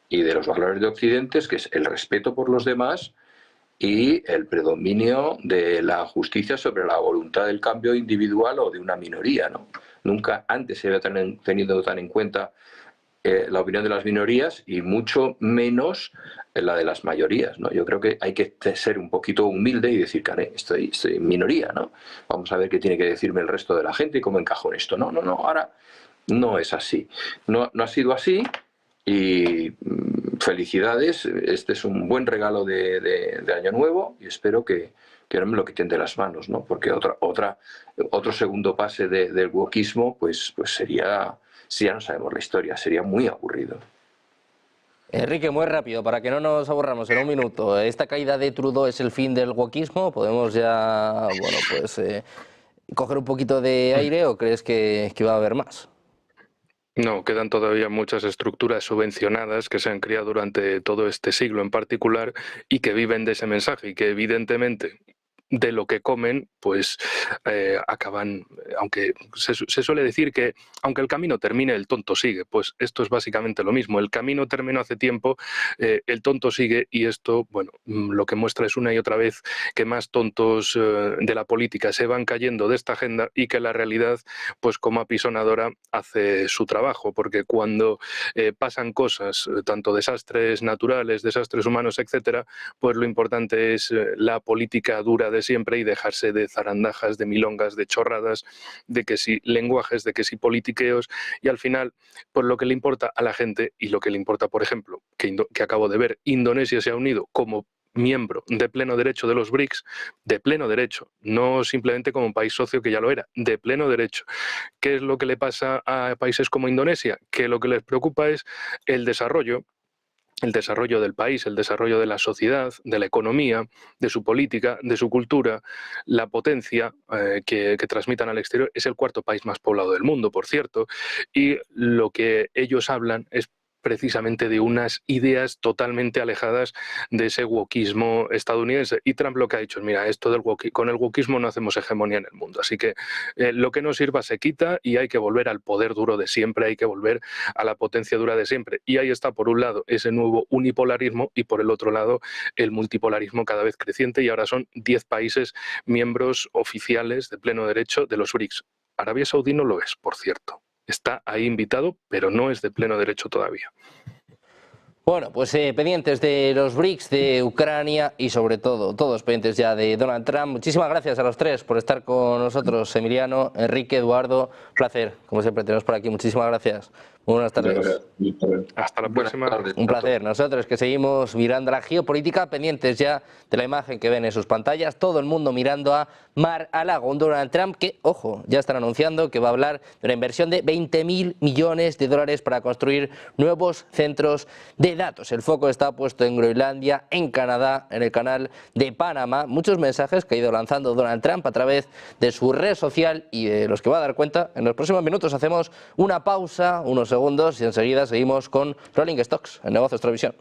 y de los valores de Occidente, que es el respeto por los demás y el predominio de la justicia sobre la voluntad del cambio individual o de una minoría, ¿no? Nunca antes se había tenido tan en cuenta la opinión de las minorías y mucho menos la de las mayorías, ¿no? Yo creo que hay que ser un poquito humilde y decir, que estoy en minoría, ¿no? Vamos a ver qué tiene que decirme el resto de la gente y cómo encajo en esto. No, ahora no es así. No ha sido así. Y felicidades, este es un buen regalo de Año Nuevo y espero que no me lo quiten de las manos, ¿no? Porque otro segundo pase del wokismo pues sería, si ya no sabemos la historia, sería muy aburrido. Enrique, muy rápido, para que no nos aburramos en un minuto. ¿Esta caída de Trudeau es el fin del wokismo? ¿Podemos ya, bueno, pues coger un poquito de aire o crees que va a haber más? No, quedan todavía muchas estructuras subvencionadas que se han creado durante todo este siglo en particular y que viven de ese mensaje y que evidentemente de lo que comen, pues acaban, aunque se suele decir que aunque el camino termine, el tonto sigue, pues esto es básicamente lo mismo. El camino terminó hace tiempo, el tonto sigue y esto, bueno, lo que muestra es una y otra vez que más tontos de la política se van cayendo de esta agenda y que la realidad, pues como apisonadora, hace su trabajo, porque cuando pasan cosas, tanto desastres naturales, desastres humanos, etcétera, pues lo importante es la política dura de siempre y dejarse de zarandajas, de milongas, de chorradas, de que si lenguajes, de que si politiqueos, y al final, pues lo que le importa a la gente y lo que le importa, por ejemplo, que acabo de ver, Indonesia se ha unido como miembro de pleno derecho de los BRICS, de pleno derecho, no simplemente como un país socio que ya lo era, de pleno derecho. ¿Qué es lo que le pasa a países como Indonesia? Que lo que les preocupa es el desarrollo del país, el desarrollo de la sociedad, de la economía, de su política, de su cultura, la potencia que transmitan al exterior. Es el cuarto país más poblado del mundo, por cierto, y lo que ellos hablan es precisamente de unas ideas totalmente alejadas de ese wokismo estadounidense. Y Trump lo que ha dicho es, mira, esto con el wokismo no hacemos hegemonía en el mundo, así que lo que no sirva se quita y hay que volver al poder duro de siempre, hay que volver a la potencia dura de siempre. Y ahí está, por un lado, ese nuevo unipolarismo y por el otro lado, el multipolarismo cada vez creciente, y ahora son 10 países miembros oficiales de pleno derecho de los BRICS. Arabia Saudí no lo es, por cierto. Está ahí invitado, pero no es de pleno derecho todavía. Bueno, pues pendientes de los BRICS, de Ucrania y sobre todo, todos pendientes ya de Donald Trump. Muchísimas gracias a los tres por estar con nosotros, Emiliano, Enrique, Eduardo. Placer, como siempre, tenemos por aquí. Muchísimas gracias. Muy buenas tardes. Hasta la próxima. Un placer. Nosotros que seguimos mirando la geopolítica, pendientes ya de la imagen que ven en sus pantallas, todo el mundo mirando a Mar-a-Lago, un Donald Trump que, ojo, ya están anunciando que va a hablar de una inversión de 20.000 millones de dólares para construir nuevos centros de datos. El foco está puesto en Groenlandia, en Canadá, en el canal de Panamá. Muchos mensajes que ha ido lanzando Donald Trump a través de su red social y de los que va a dar cuenta. En los próximos minutos hacemos una pausa, unos segundos, y enseguida seguimos con Rolling Stocks en Negocios Televisión.